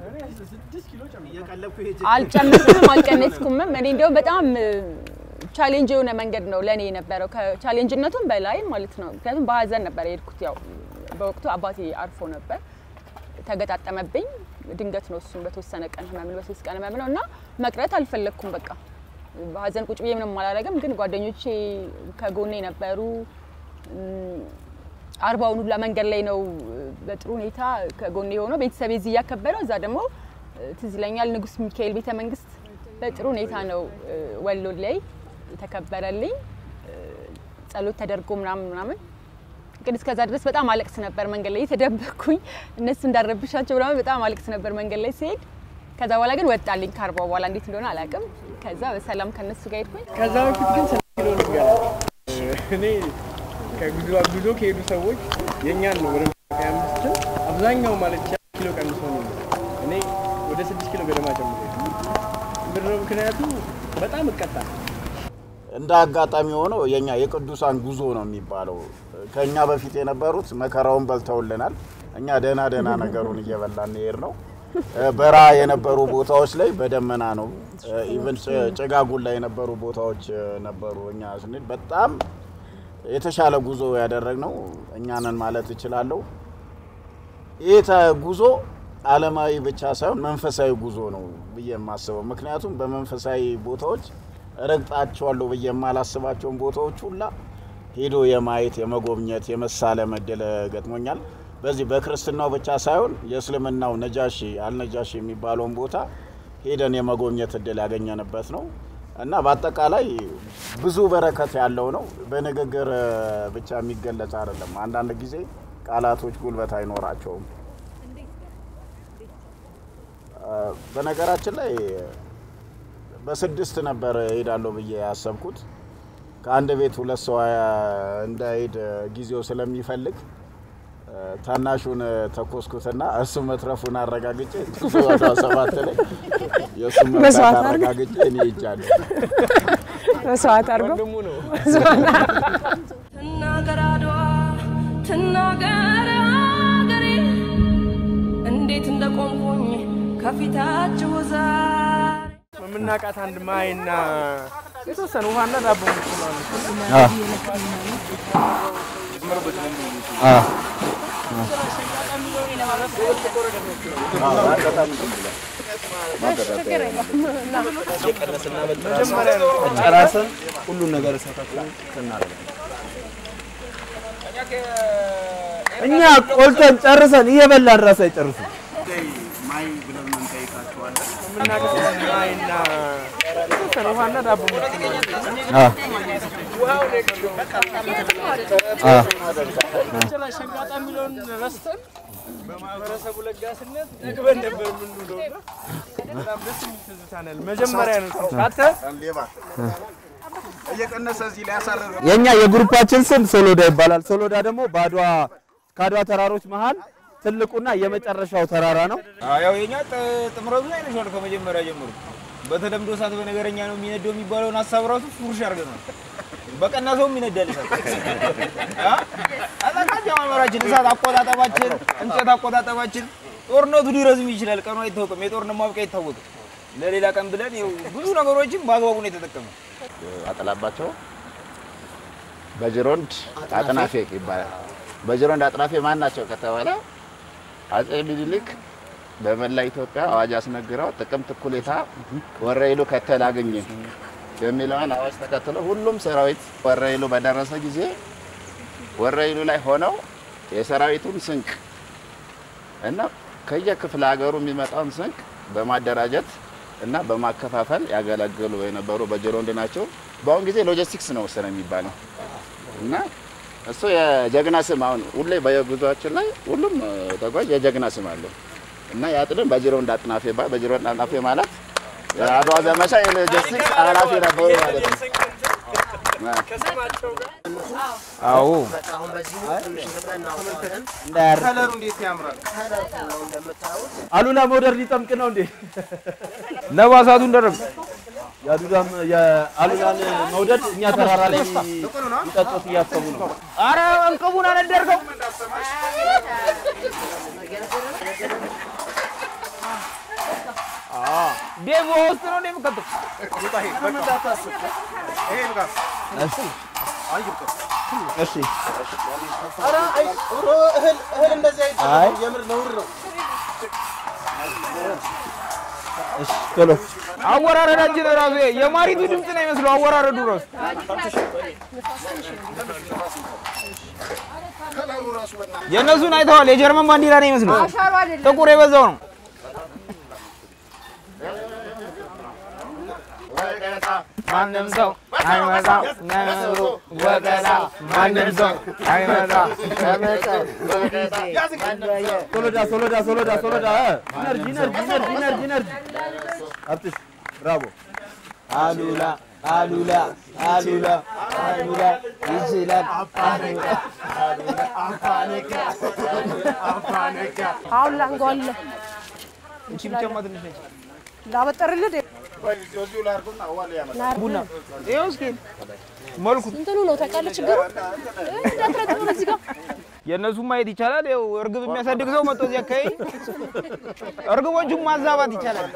አልጨመርኩም አልቀነስኩምም እኔ እንደው በጣም ቻሌንጅ የሆነ መንገድ ነው ለኔ የነበረው ከቻሌንጅነቱም በላይ ማለት ነው ምክንያቱም በሀዘን ነበር የሄድኩት ያው በወቅቱ አባቴ አርፎ ነበር ተገጣጠመብኝ ድንገት ነው እሱን በተወሰነ ቀን ህመም በ3 ቀን ህመም ነውና መቅረት አልፈለኩም በቃ በሀዘን ቁጭ ብዬ ምንም አላረገም ግን ጓደኞቼ ከጎኔ ነበሩ አርባውን ሁሉ መንገድ ላይ ነው በጥሩ ሁኔታ ከጎኔ ሆኖ ቤተሰብ እዚህ ያከበረው እዛ ደግሞ ትዝለኛል ንጉስ ሚካኤል ቤተ መንግስት በጥሩ ሁኔታ ነው ወሎ ላይ ተከበረልኝ ጸሎት ተደርጎ ምናምን ግን እስከዛ ድረስ በጣም አለቅስ ነበር መንገድ ላይ ተደበቅኩኝ እነሱ እንዳረብሻቸው በጣም አለቅስ ነበር መንገድ ላይ ሲሄድ ከዛ በኋላ ግን ወጣልኝ ካርባው በኋላ እንዴት እንደሆነ አላውቅም ከዛ በሰላም ከነሱ ጋር ሄድኩኝ ከዛ በፊት ግን ስለኪሎ ልገራ እኔ ከጉዞ ከሄዱ ሰዎች የኛን ነው ወደ 25 አብዛኛው ማለት ኪሎ ቀንሶ ነው እኔ ወደ 6 ኪሎ ገደማ ጨምሬ ምንድነው ምክንያቱ በጣም እቀጣለሁ እንደ አጋጣሚ ሆኖ የኛ የቅዱሳን ጉዞ ነው የሚባለው ከኛ በፊት የነበሩት መከራውን በልተውልናል እኛ ደና ነገሩን እየበላን ነው በራ የነበሩ ቦታዎች ላይ በደመና ነው ኢቭን ጭጋጉን ላይ የነበሩ ቦታዎች ነበሩ እኛ ስንል በጣም የተሻለ ጉዞ ያደረግነው እኛ ነን ማለት እችላለሁ ይሄ ጉዞ ዓለማዊ ብቻ ሳይሆን መንፈሳዊ ጉዞ ነው ብዬ የማስበው ምክንያቱም በመንፈሳዊ ቦታዎች ረግጣቸዋለሁ ብዬ የማላስባቸው ቦታዎች ሁላ ሄዶ የማየት የመጎብኘት የመሳለም እድል ገጥሞኛል በዚህ በክርስትናው ብቻ ሳይሆን የእስልምናው ነጃሺ አልነጃሺ የሚባለው ቦታ ሄደን የመጎብኘት እድል ያገኘንበት ነው እና በአጠቃላይ ብዙ በረከት ያለው ነው በንግግር ብቻ የሚገለጽ አይደለም አንዳንድ ጊዜ ቃላቶች ጉልበት አይኖራቸውም በነገራችን ላይ በስድስት ነበር ሄዳለሁ ብዬ ያሰብኩት ከአንድ ቤት ሁለት ሰው እንዳይሄድ ጊዜው ስለሚፈልግ ታናሹን ተኮስኩትና እሱ መትረፉን አረጋግጬ ወደ 7 ላይ የሱ መትረፍ አረጋግጬ እኔ ይጃለሁ መስዋዕት አርጎ ትናገራዷ ትናገር አገሬ እንዴት እንደቆምኩኝ ከፊታችሁ ዛሬ ምናቃት አንድ ማይና የተወሰነ ውሃና ዳቦ ጨራሰን ሁሉ ነገር ሰጣጣን ተናረለ እኛ ቆልተን ጨርሰን እየበላን ራስ አይጨርሱ ማይ ብለን እንጠይቃቸዋለን ምናቀት ማይና የተወሰነ ውሃና ዳቦ በማህበረሰቡ ለጋስነት ደግበን ነበር ምንውለውና በጣም ደስ ይተዝታናል መጀመሪያ ነው ታተ ሌባ እየቀነሰ እዚህ ላይ ያሳረረ የኛ የግሩፓችን ስም ሶሎዳ ይባላል ሶሎዳ ደግሞ ከአድዋ ተራሮች መሃል ትልቁና የመጨረሻው ተራራ ነው ያው የኛ ጥምረቱ ላይ ነው ከመጀመሪያ ጀምሮ በተለምዶ ሳት በነገረኛ ነው የሚነደው የሚባለውን ሐሳብ ራሱ ፉርሽ አርገናል በቀናሰው የሚነደል አላቃጅ ማመራችን እሳት አቆጣጣባችን እንጨት አቆጣጣባችን ጦርነቱ ሊረዝም ይችላል ቀኑ አይታወቅም የጦርነት ማብቂያ አይታወቅም ለሌላ ቀን ብለን ብዙ ነገሮችን በአግባቡ ነው የተጠቀመው አጠላባቸው በጅሮንድ አጥናፌ ይባላል በጅሮንድ አጥናፌ ማን ናቸው ከተባለ አጼ ሚኒሊክ በመላ ኢትዮጵያ አዋጅ አስነግረው ጥቅምት እኩሌታ ወረኢሉ ከተላገኘ የሚለውን አዋጅ ተከትሎ ሁሉም ሰራዊት ወረኢሉ በደረሰ ጊዜ ወረኢሉ ላይ ሆነው የሰራዊቱን ስንቅ እና ከየክፍለ ሀገሩ የሚመጣውን ስንቅ በማደራጀት እና በማከፋፈል ያገለግሉ የነበሩ በጅሮንድ ናቸው በአሁን ጊዜ ሎጂስቲክስ ነው ወሰነ የሚባለው እና እሱ የጀግና ስም አሁን ሁሌ በየጉዟችን ላይ ሁሉም ተጓዥ የጀግና ስም አለው እና ያጥልን በጅሮንድ አጥናፌ በጅሮንድ አጥናፌ ማለት አድዋ ዘመቻ የሎጂስቲክስ ኃላፊ ነበሩ ማለት ነው አዎ ከለሩ እንዴት ያምራል አሉላ ሞደር ሊጠምቅ ነው እንዴ ነባሳቱ እንደረብ የአሉላን መውደድ እኛ ተራራ ላይ ይጠጡት እያሰቡ ነው አረ እንቅቡን አነደርከው ዴቮ ውስጥ ነው እንደምከተው እሺ አረ አይ እህል እንደዚህ አይ የምር ነውር ነው እሺ ቶሎ አወራረዳችን ራሱ የማሪቱ ድምጽ ነው የሚመስለው አወራረዱ ራሱ የነሱን አይተዋል የጀርመን ባንዲራ ነው የሚመስለው ጥቁር የበዛው ነው ማንም ሰው አይመጣው ነብሩ ወገላ ማንም ሰው አይመጣው ሶሎዳ ኢነርጂ አርቲስት ብራቮ አሉላ ይችላል አሁን ላንጓለ እንቺ ብቻ ማድረግ ነች ላበጠርልህ ቡና ይኸው እስኪ መልኩ እንትኑ ነው ታውቃለህ ችግሩ እንዳትረጥብ እዚህ ጋር የነሱ ማየት ይቻላል። ያው እርግብ የሚያሳድግ ሰው መጥቶ እዚህ አካባቢ እርግቦቹን ማዛባት ይቻላል።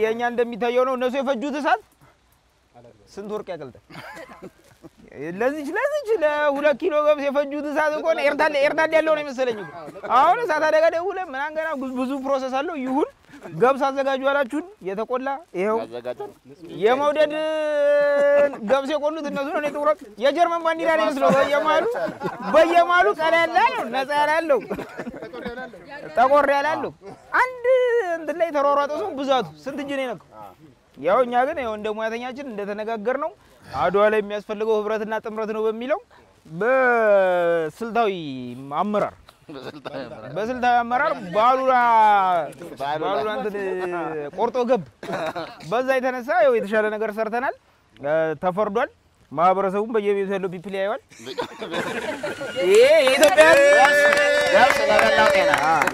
የኛ እንደሚታየው ነው። እነሱ የፈጁት እሳት ስንት ወርቅ ያቀልጣል? ለዚህ ለ2 ኪሎ ገብስ የፈጁት እሳት እኮ ኤርታሌ ያለው ነው መሰለኝ። አሁን እሳት አደጋ ደውለ ምናምን ገና ብዙ ፕሮሰስ አለው። ይሁን ገብስ አዘጋጁ አላችሁን? የተቆላ ይሄው የመውደድ ገብስ የቆሉት እነሱ ነው። የጥቁር የጀርመን ባንዲራ ነው መስሎ በየማሉ ቀላ ያለው ነፃ ያለው ጠቆር ያለው አንድ እንትን ላይ ተሯሯጠው ሰው ብዛቱ ስንት እጅ ነው የነካው? ያው እኛ ግን ያው እንደ ሙያተኛችን እንደተነጋገር ነው አድዋ ላይ የሚያስፈልገው ህብረትና ጥምረት ነው በሚለው በስልታዊ አመራር ባሉላ እንትን ቆርጦ ገብ በዛ የተነሳ ያው የተሻለ ነገር ሰርተናል። ተፈርዷል። ማህበረሰቡም በየቤቱ ያለው ፒፕል ያያል።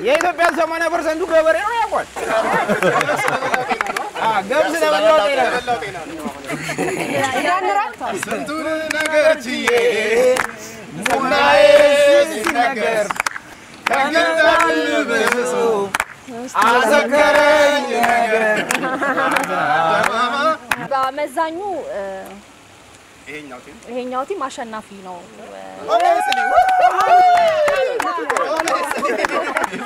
የኢትዮጵያ 80% ገበሬ ነው ያውቃል። ገብስ ለበላው ጤና ስንቱን ነገር ችዬ ሙናዬ ሲነገር ከገዳል ብሶ አዘከረኝ ነገር በመዛኙ ይሄኛው ቲም አሸናፊ ነው።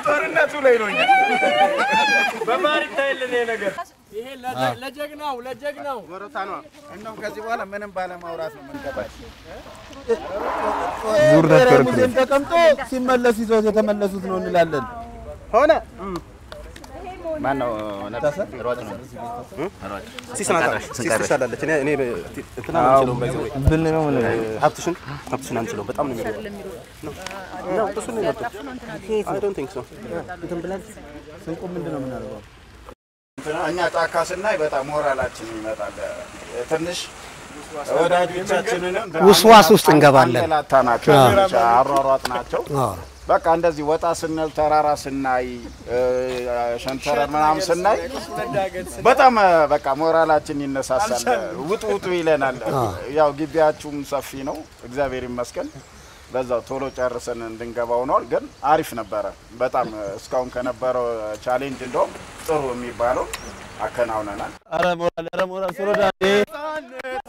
ጦርነቱ ላይ ነው። በማር ይታይልን ነገር ይሄ ለጀግናው ወሮታ ነው። እንደው ከዚህ በኋላ ምንም ባለማውራት ነው መንገባች ዙር ተከርኩ ተቀምጦ ሲመለሱ ይዘው የተመለሱት ነው እንላለን። ሆነ ማነው ነታሰ ሮጥ ነው ሲሳላለች እኔ እንትና አንችለው ባይዘው ብን ነው ምን ሀብትሽን አንችለው በጣም ነው የሚለው ነው እሱ ነው የሚለው I don't think so እንትን ብለን ስንቁ ምንድነው የምናደርገው? እኛ ጫካ ስናይ በጣም ሞራላችን ይመጣል። ትንሽ ወዳጆቻችንንም ውስዋስ ውስጥ እንገባለን። አሯሯጥናቸው በቃ እንደዚህ ወጣ ስንል ተራራ ስናይ ሸንተረር ምናምን ስናይ በጣም በቃ ሞራላችን ይነሳሳል። ውጡ ይለናል። ያው ግቢያችሁም ሰፊ ነው እግዚአብሔር ይመስገን። በዛው ቶሎ ጨርሰን እንድንገባው ነው። ግን አሪፍ ነበረ በጣም እስካሁን ከነበረው ቻሌንጅ እንደውም ጥሩ የሚባለው አከናውነናል። አረ ሞራል ሶሮዳዴ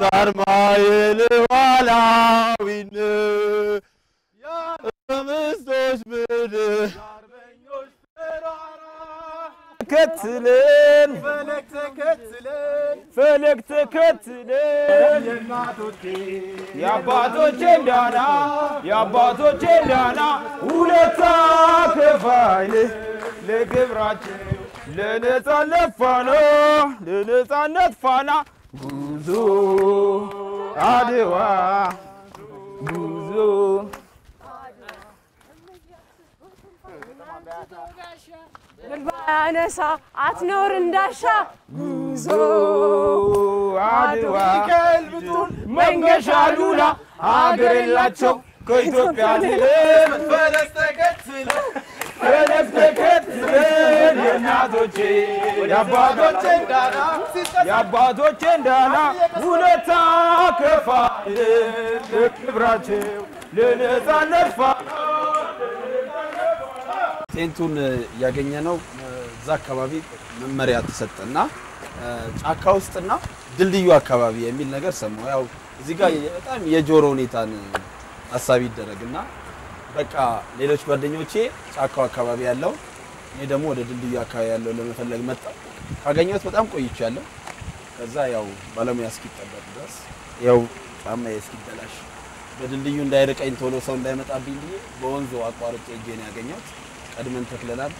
ሳርማይል ዋላዊን ያምስቶች ምድር አርበኞች ተራራ ተከትለን ፈለግ ተከትለን የአባቶቼ ዳና ውለታ ከፋይል ለግብራችን ለነጻነት ፋና ጉዞ አድዋ ጉዞ ባያነሳ አትኖር እንዳሻ ጉዞ አድዋ ቀልብቱን መንገሻ ሉላ ሀገር የላቸው ከኢትዮጵያ ፈለግ ተከትለን የእናቶቼ የአባቶቼን ዳና ውለታ ከፋይል ለክብራቸው ለነጻነት ፋና ቴንቱን ያገኘነው እዛ አካባቢ መመሪያ ተሰጠና ጫካ ውስጥና ድልድዩ አካባቢ የሚል ነገር ሰማሁ። ያው እዚህ ጋር በጣም የጆሮ ሁኔታን ሐሳብ ይደረግና በቃ ሌሎች ጓደኞቼ ጫካው አካባቢ ያለው እኔ ደግሞ ወደ ድልድዩ አካባቢ ያለው ለመፈለግ መጣ። ካገኘሁት በጣም ቆይቻለሁ። ከዛ ያው ባለሙያ እስኪጠበቅ ድረስ ያው ጫማዬ እስኪበላሽ በድልድዩ እንዳይርቀኝ ቶሎ ሰው እንዳይመጣብኝ ብዬ በወንዙ አቋርጬ እጄን ያገኘሁት። ቀድመን ተክለናል።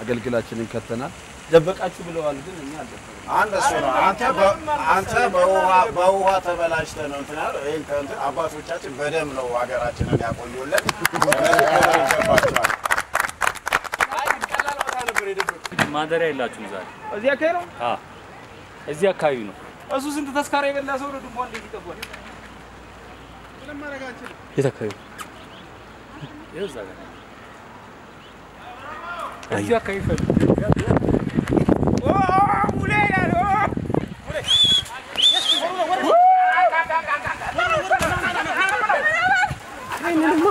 አገልግላችንን ከተናል። ደበቃችሁ ብለዋል ግን እኛ አልደበቅንም። አንተ እሱ ነው አንተ በውሃ ተበላሽተህ ነው እንትና ይሄን ከእንትን አባቶቻችን በደም ነው ሀገራችንን ያቆዩልን። ይገባቸዋል። ማደሪያ የላችሁም ዛሬ? እዚህ አካባቢ ነው? አዎ እዚህ አካባቢ ነው። እሱ ስንት ተስካራ የበላ ሰው ነው ድንኳን እንዴት ይጠቧል? የት አካባቢ? ይኸው እዛ ጋር እዚህ አካባቢ ፈልግ አይንንማ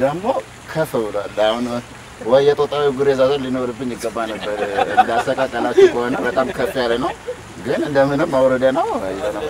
ደግሞ ከፍ ብሏል። አሁን ወይ የጦጣው ጉሬዛዘ ሊኖርብኝ ይገባ ነበር። እንዳሰቃቀላችሁ ከሆነ በጣም ከፍ ያለ ነው፣ ግን እንደምንም አውረደ ነው ይዘናል።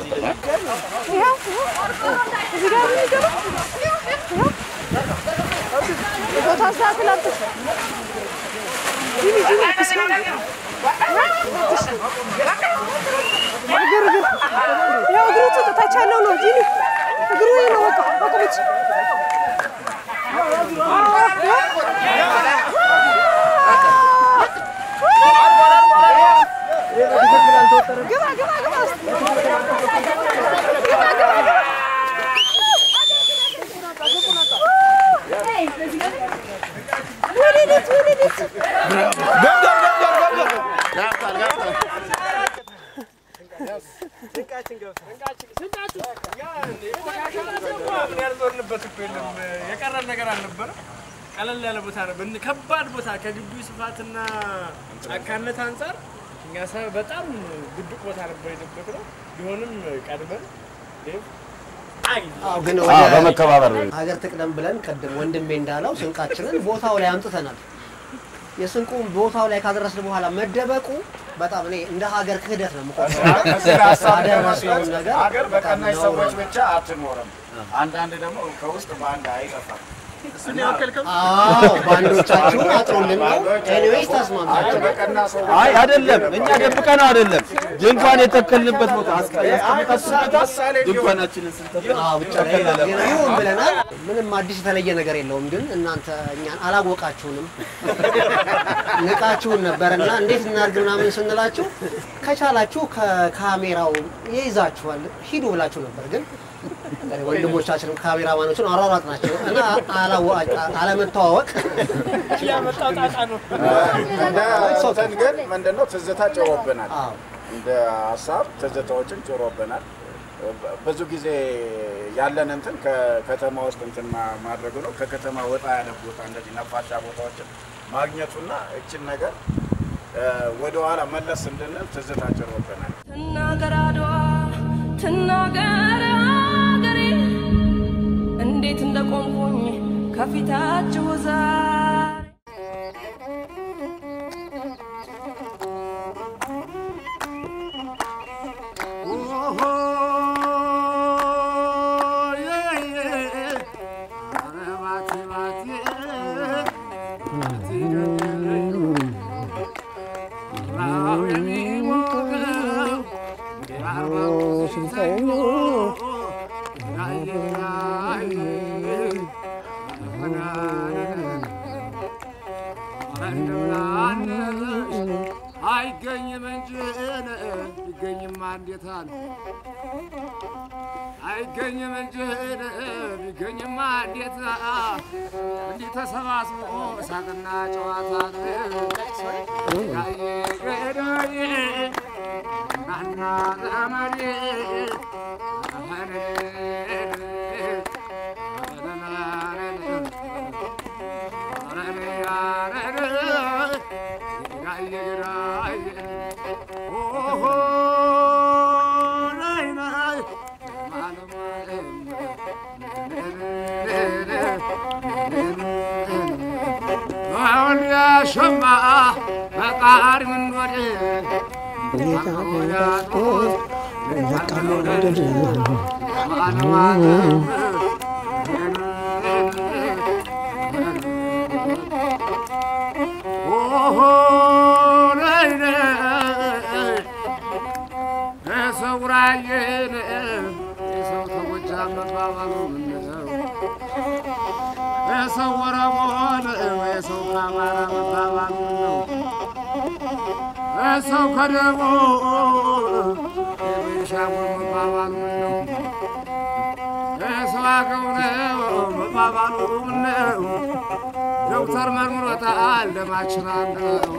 የቀረን ነገር አልነበረ ቀለል ያለ ቦታ ነው ከባድ ቦታ ከግቢው ስፋትና ጫካነት አንፃር እኛ በጣም ግድቅ ቦታ ነበር የደበቅነው ቢሆንም ቀድመን ግን በመከባበር ሀገር ትቅደም ብለን ቀደም ወንድሜ እንዳለው ስንቃችንን ቦታው ላይ አምጥተናል የስንቁ ቦታው ላይ ካደረስን በኋላ መደበቁ በጣም እኔ እንደ ሀገር ክህደት ነው ሀገር በቀናሽ ሰዎች ብቻ አትኖርም አንዳንድ ደግሞ ከውስጥ በአንድ አይጠፋም ባንዶቻችሁ አጥሩልን ነው ኤኒዌይስ ተስማምታችሁ አይ አይደለም እኛ ደብቀነው አይደለም ድንኳን የተከልንበት ቦታ አስቀምጣችሁታል ድንኳናችንን ስንተከል ብቻ ይሁን ብለናል ምንም አዲስ የተለየ ነገር የለውም ግን እናንተ እኛን አላወቃችሁንም ንቃችሁን ነበርና እንዴት እናርግ ምናምን ስንላችሁ ከቻላችሁ ከካሜራው ይይዛችኋል ሂዱ ብላችሁ ነበር ግን ወንድሞቻችን ካሜራማኖችን አራራጥናቸው እና አለመተዋወቅ ያመጣው ጣጣ ነው ሰውተን ግን ምንድነው ትዝታ ጭሮብናል እንደ ሐሳብ ትዝታዎችን ጭሮብናል ብዙ ጊዜ ያለን እንትን ከከተማ ውስጥ እንትን ማድረግ ነው ከከተማ ወጣ ያለ ቦታ እንደዚህ ነፋሻ ቦታዎችን ማግኘቱና እቺን ነገር ወደ ኋላ መለስ እንድንል ትዝታ ጭሮብናል ትናገራዷ ትናገር ሀገሬ እንዴት እንደቆምኩኝ ከፊታችሁ ዛሬ አይገኝም እንጂ ቢገኝም አንዴታን አይገኝም እንጂ ቢገኝም አንዴታ እንዲህ ተሰባስቦ ሳቅና ጨዋታ ገዳይ ናና ዘመዴ شما فقار من وجه ሰው ከደሞ የሻሙን መባባሉ ነው ሰው አገውነው መባባሉ ነው ዶክተር መርምሮታል ደማችን አንድ ነው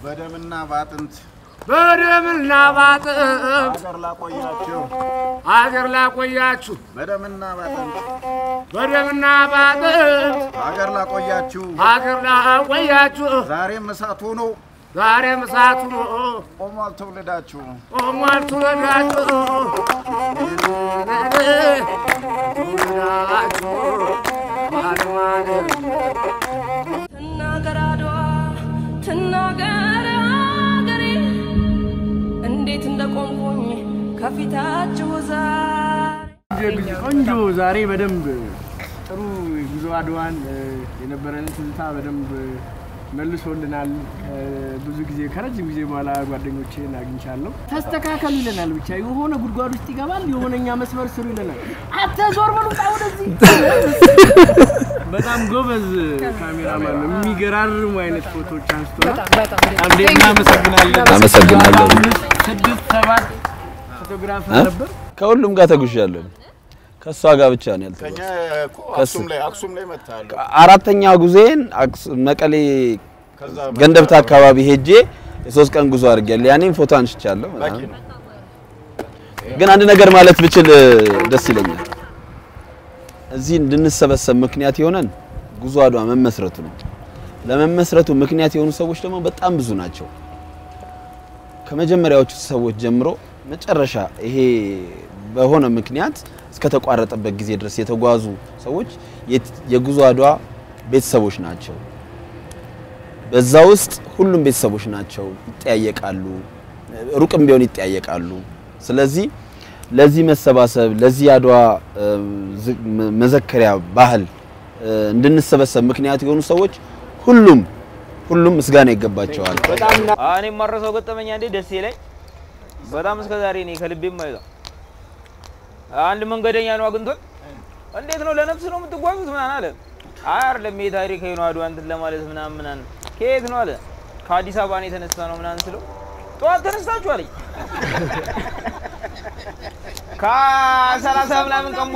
በደምና ባጥንት በደምና ባጥንት አገር ላቆያችሁ አገር ላቆያችሁ በደምና ባጥንት በደምና ባጥንት አገር ላቆያችሁ አገር ላቆያችሁ ዛሬም እሳት ሆኖ ዛሬም እሳት ሆኖ ቆሟል ትውልዳችሁ ቆሟል ትውልዳችሁ ትውልዳችሁ ትናገር አድዋ ትናገር አገሬ እንዴት እንደቆምኩኝ ከፊታችሁ ዛሬ ቆንጆ ዛሬ በደንብ ጥሩ ጉዞ አድዋን የነበረን ትዝታ በደንብ መልሶልናል። ብዙ ጊዜ ከረጅም ጊዜ በኋላ ጓደኞቼን አግኝቻለሁ። ተስተካከሉ ይለናል ብቻ የሆነ ጉድጓድ ውስጥ ይገባል የሆነኛ መስመር ስሩ ይለናል። አትዞር በሉ ወደዚህ በጣም ጎበዝ ካሜራማን ነው። የሚገራርሙ አይነት ፎቶዎች አንስቶናል። አብዴ እናመሰግናለን። 6-7 ፎቶግራፈር ነበር። ከሁሉም ጋር ተጉዣለሁ። ከሷ ጋር ብቻ ነው ያልተጓዝኩት። ከኛ አክሱም ላይ መጣል አራተኛ ጉዜን መቀሌ ገንደብታ አካባቢ ሄጄ የ3 ቀን ጉዞ አድርጌያለሁ። ያኔም ፎቶ አንስቻለሁ። ግን አንድ ነገር ማለት ብችል ደስ ይለኛል። እዚህ እንድንሰበሰብ ምክንያት የሆነን ጉዞ አድዋ መመስረቱ ነው። ለመመስረቱ ምክንያት የሆኑ ሰዎች ደግሞ በጣም ብዙ ናቸው። ከመጀመሪያዎቹ ሰዎች ጀምሮ መጨረሻ ይሄ በሆነ ምክንያት እስከ ተቋረጠበት ጊዜ ድረስ የተጓዙ ሰዎች የጉዞ አድዋ ቤተሰቦች ናቸው። በዛ ውስጥ ሁሉም ቤተሰቦች ናቸው፣ ይጠያየቃሉ፣ ሩቅም ቢሆን ይጠያየቃሉ። ስለዚህ ለዚህ መሰባሰብ ለዚህ አድዋ መዘከሪያ ባህል እንድንሰበሰብ ምክንያት የሆኑ ሰዎች ሁሉም ምስጋና ይገባቸዋል። በጣም እኔ ማረሰው ገጠመኛ እንዴ ደስ ይለኝ በጣም እስከዛሬ እኔ ከልቤም ማይዛ አንድ መንገደኛ ነው አግኝቶን እንዴት ነው ለነፍስ ነው የምትጓዙት ምናምን አለ። አይደለም የታሪካዊ ነው አድዋ እንትን ለማለት ምናምን ከየት ነው አለ። ከአዲስ አበባ ነው የተነሳ ነው ምናምን ስለው ጠዋት ተነስታችሁ አለኝ። ከ30 ምናምን ቀን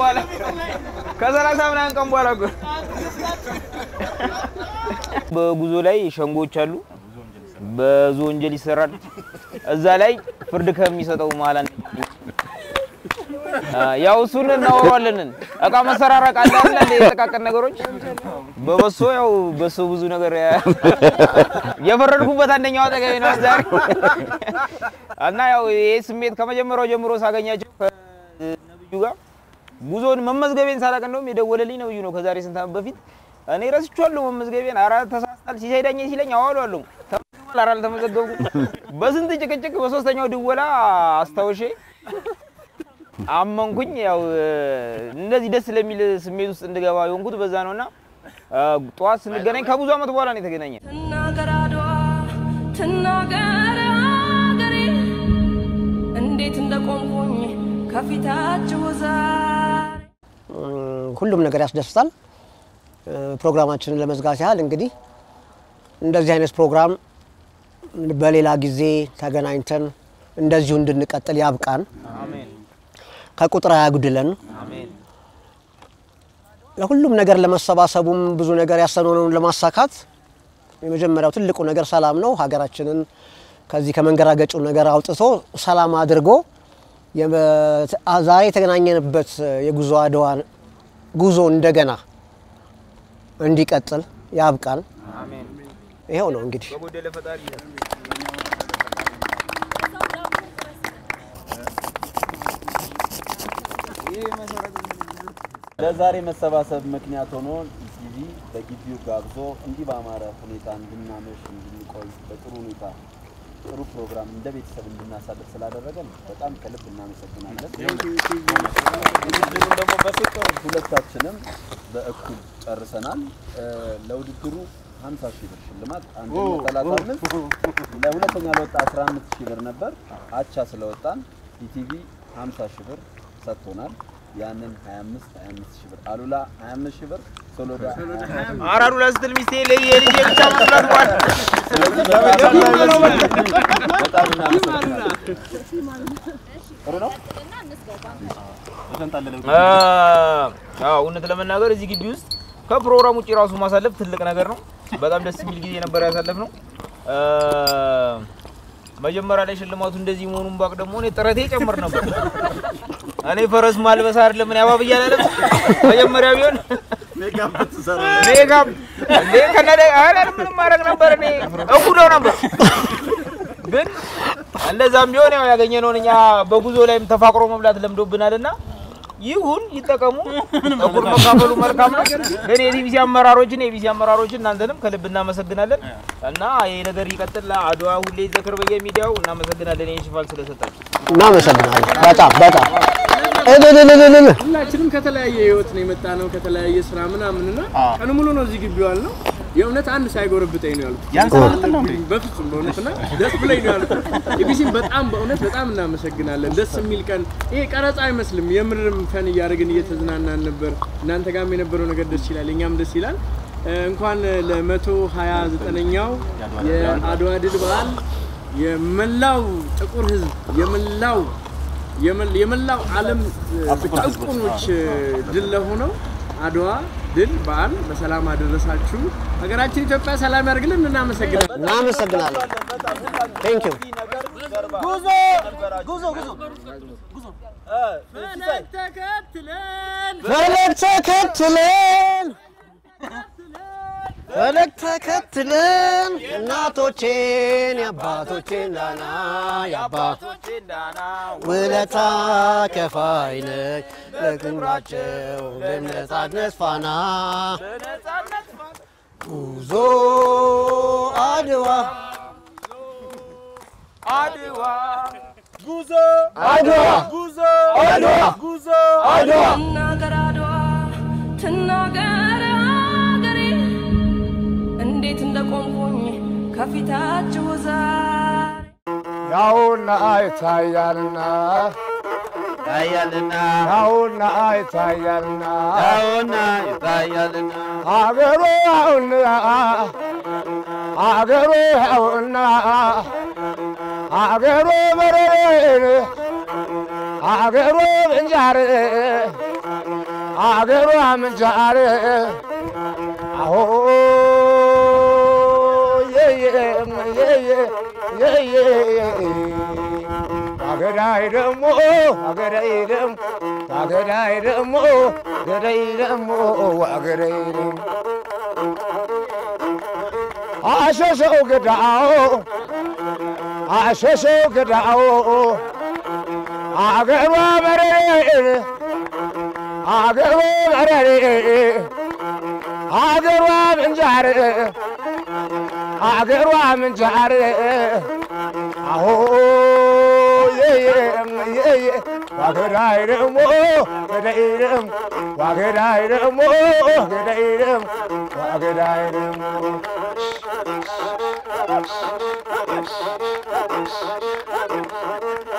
በኋላ በጉዞ ላይ ሸንጎች አሉ። በዙ ወንጀል ይሰራል። እዛ ላይ ፍርድ ከሚሰጠው መሀል ያው እሱን እናወራለን። እቃ መሰራራቅ አለ አይደል? የተቃቀን ነገሮች በበሶ ያው በሶ ብዙ ነገር የፈረድኩበት አንደኛው አጠገቤ ነው ዛሬ እና ያው ይሄ ስሜት ከመጀመሪያው ጀምሮ ሳገኛቸው ከነብዩ ጋር ጉዞን መመዝገቤን ሳላቀ እንደውም የደወለልኝ ነብዩ ነው ከዛሬ ስንት ዓመት በፊት። እኔ ረስቻለሁ መመዝገቤን። አራት ተሳስታል ሲሳይዳኝ ሲለኝ አዋለዋለሁ ተመዝግቧል አራል ተመዘገብኩ። በስንት ጭቅጭቅ በሶስተኛው ድወላ አስታውሼ አመንኩኝ። ያው እንደዚህ ደስ ለሚል ስሜት ውስጥ እንድገባ የሆንኩት በዛ ነውና ጧት ስንገናኝ ከብዙ ዓመት በኋላ ነው የተገናኘ። ትናገር አድዋ ትናገር አገሬ እንዴት እንደቆምኩኝ ከፊታችሁ ዛሬ ሁሉም ነገር ያስደስታል። ፕሮግራማችንን ለመዝጋት ያህል እንግዲህ እንደዚህ አይነት ፕሮግራም በሌላ ጊዜ ተገናኝተን እንደዚሁ እንድንቀጥል ያብቃን። አሜን። ከቁጥር ያጉድለን። አሜን። ለሁሉም ነገር ለመሰባሰቡም ብዙ ነገር ያሰነውን ለማሳካት የመጀመሪያው ትልቁ ነገር ሰላም ነው። ሀገራችንን ከዚህ ከመንገራገጩ ነገር አውጥቶ ሰላም አድርጎ ዛሬ የተገናኘንበት የጉዞ አድዋ ጉዞ እንደገና እንዲቀጥል ያብቃን። አሜን። ይሄው ነው እንግዲህ ለዛሬ መሰባሰብ ምክንያት ሆኖ ኢቲቪ በግቢው ጋብዞ እንዲህ ባማረ ሁኔታ እንድናመሽ እንድንቆይ በጥሩ ሁኔታ ጥሩ ፕሮግራም እንደ ቤተሰብ እንድናሳልፍ ስላደረገን በጣም ከልብ እናመሰግናለን። ውድድሩን ደግሞ በፍቅር ሁለታችንም በእኩል ጨርሰናል። ለውድድሩ 50,000 ብር ሽልማት፣ አንደኛ 35፣ ለሁለተኛ ለወጣ 15,000 ብር ነበር። አቻ ስለወጣን ኢቲቪ 50,000 ብር ሰጥቶናል። ያንን 25,000 ብር አሉላ 25,000 ብር ሶሎዳ አራዱላ ስትል ሚስቴ ለየልጄ ብቻ መስሏል። ስለዚህ በጣም እናመሰግናለን። ጥሩ ነው። እውነት ለመናገር እዚህ ግቢ ውስጥ ከፕሮግራም ውጪ ራሱ ማሳለፍ ትልቅ ነገር ነው። በጣም ደስ የሚል ጊዜ ነበር ያሳለፍነው። መጀመሪያ ላይ ሽልማቱ እንደዚህ መሆኑን ባቅ ደግሞ እኔ ጥረቴ ጨምር ነበር እኔ ፈረስ ማልበስ አይደለም ምን ያባብ ይያላል መጀመሪያ ቢሆን ሜካፕ ተሰራ ሜካፕ ከነደ አይደል ምን ማድረግ ነበር እኔ እኩለው ነበር ግን እንደዛም ቢሆን ያው ያገኘነው እኛ በጉዞ ላይም ተፋቅሮ መብላት ለምዶብናልና ይሁን ይተቀሙ እኩል መካፈሉ መልካም ነው ግን የቢሲ አመራሮችን እናንተንም ከልብ እናመሰግናለን እና ይሄ ነገር ይቀጥል አድዋ ሁሌ ዘክር በየሚዲያው እናመሰግናለን ይሄን ሽፋን ስለሰጣችሁ እናመሰግናለን በጣም ሁላችንም ከተለያየ ህይወት ነው የመጣነው ከተለያየ ስራ ምናምንና ቀን ሙሉ ነው እዚህ ግቢዋል ነው የእውነት አንድ ሳይጎረብጠኝ ነው ያሉት ያንሰራጥል ነው እንዴ በፍጹም በእውነትና ደስ ብለኝ ነው ያሉት ኢቢሲን በጣም በእውነት በጣም እናመሰግናለን ደስ የሚል ቀን ይሄ ቀረጻ አይመስልም የምርም ፈን ያርግን እየተዝናናን ነበር እናንተ ጋርም የነበረው ነገር ደስ ይላል እኛም ደስ ይላል እንኳን ለ129ኛው የአድዋ ድል በዓል የመላው ጥቁር ህዝብ የመላው ዓለም ጭቁኖች ድል ለሆነው አድዋ ድል በዓል በሰላም አደረሳችሁ ሀገራችን ኢትዮጵያ ሰላም ያርግልን እናመሰግናለን Thank you ፈለግ ተከትለን እናቶቼን ያባቶቼን ዳና ያባቶቼን ዳና ውለታ ከፋይ ነኝ ለክብራቸው ለነጻነት ፋና ጉዞ አድዋ ጉዞ አድዋ ትናገር አገሬ እንዴት እንደቆምኩኝ ከፊታችሁ ዛሬ ያውና ይታያልና ያውና ይታያልና አገሩ ያውና አገሩ በረሬ አገሩ እንጃር አገሩ ምንጃር አሆ አገዳይ ደሞ አሸሸው ገዳው አገሯ በረሬ አገሯ ምንጃር አሆ ዋገዳይ ደሞ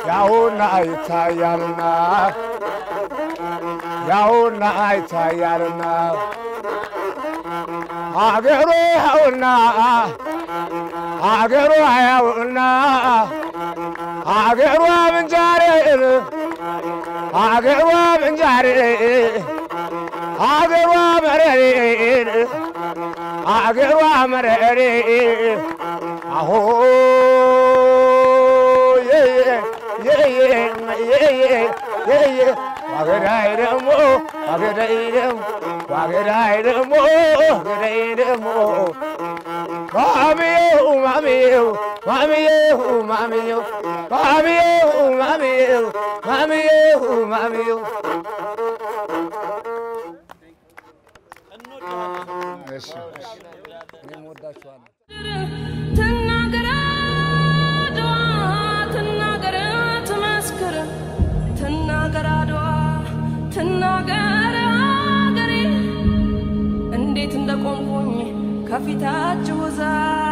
ያውና ይታያልና አገሩ ያውና አገሩ ምንጃር መረሬ አሆ ዋገዳይ ደሞ ማሚው እሺ እኔም ወዳችኋለሁ ትናገር አድዋ ትናገር ትመስክር ትናገር አድዋ ትናገር አገሬ እንዴት እንደቆምኩኝ ከፊታችሁ ዛሬ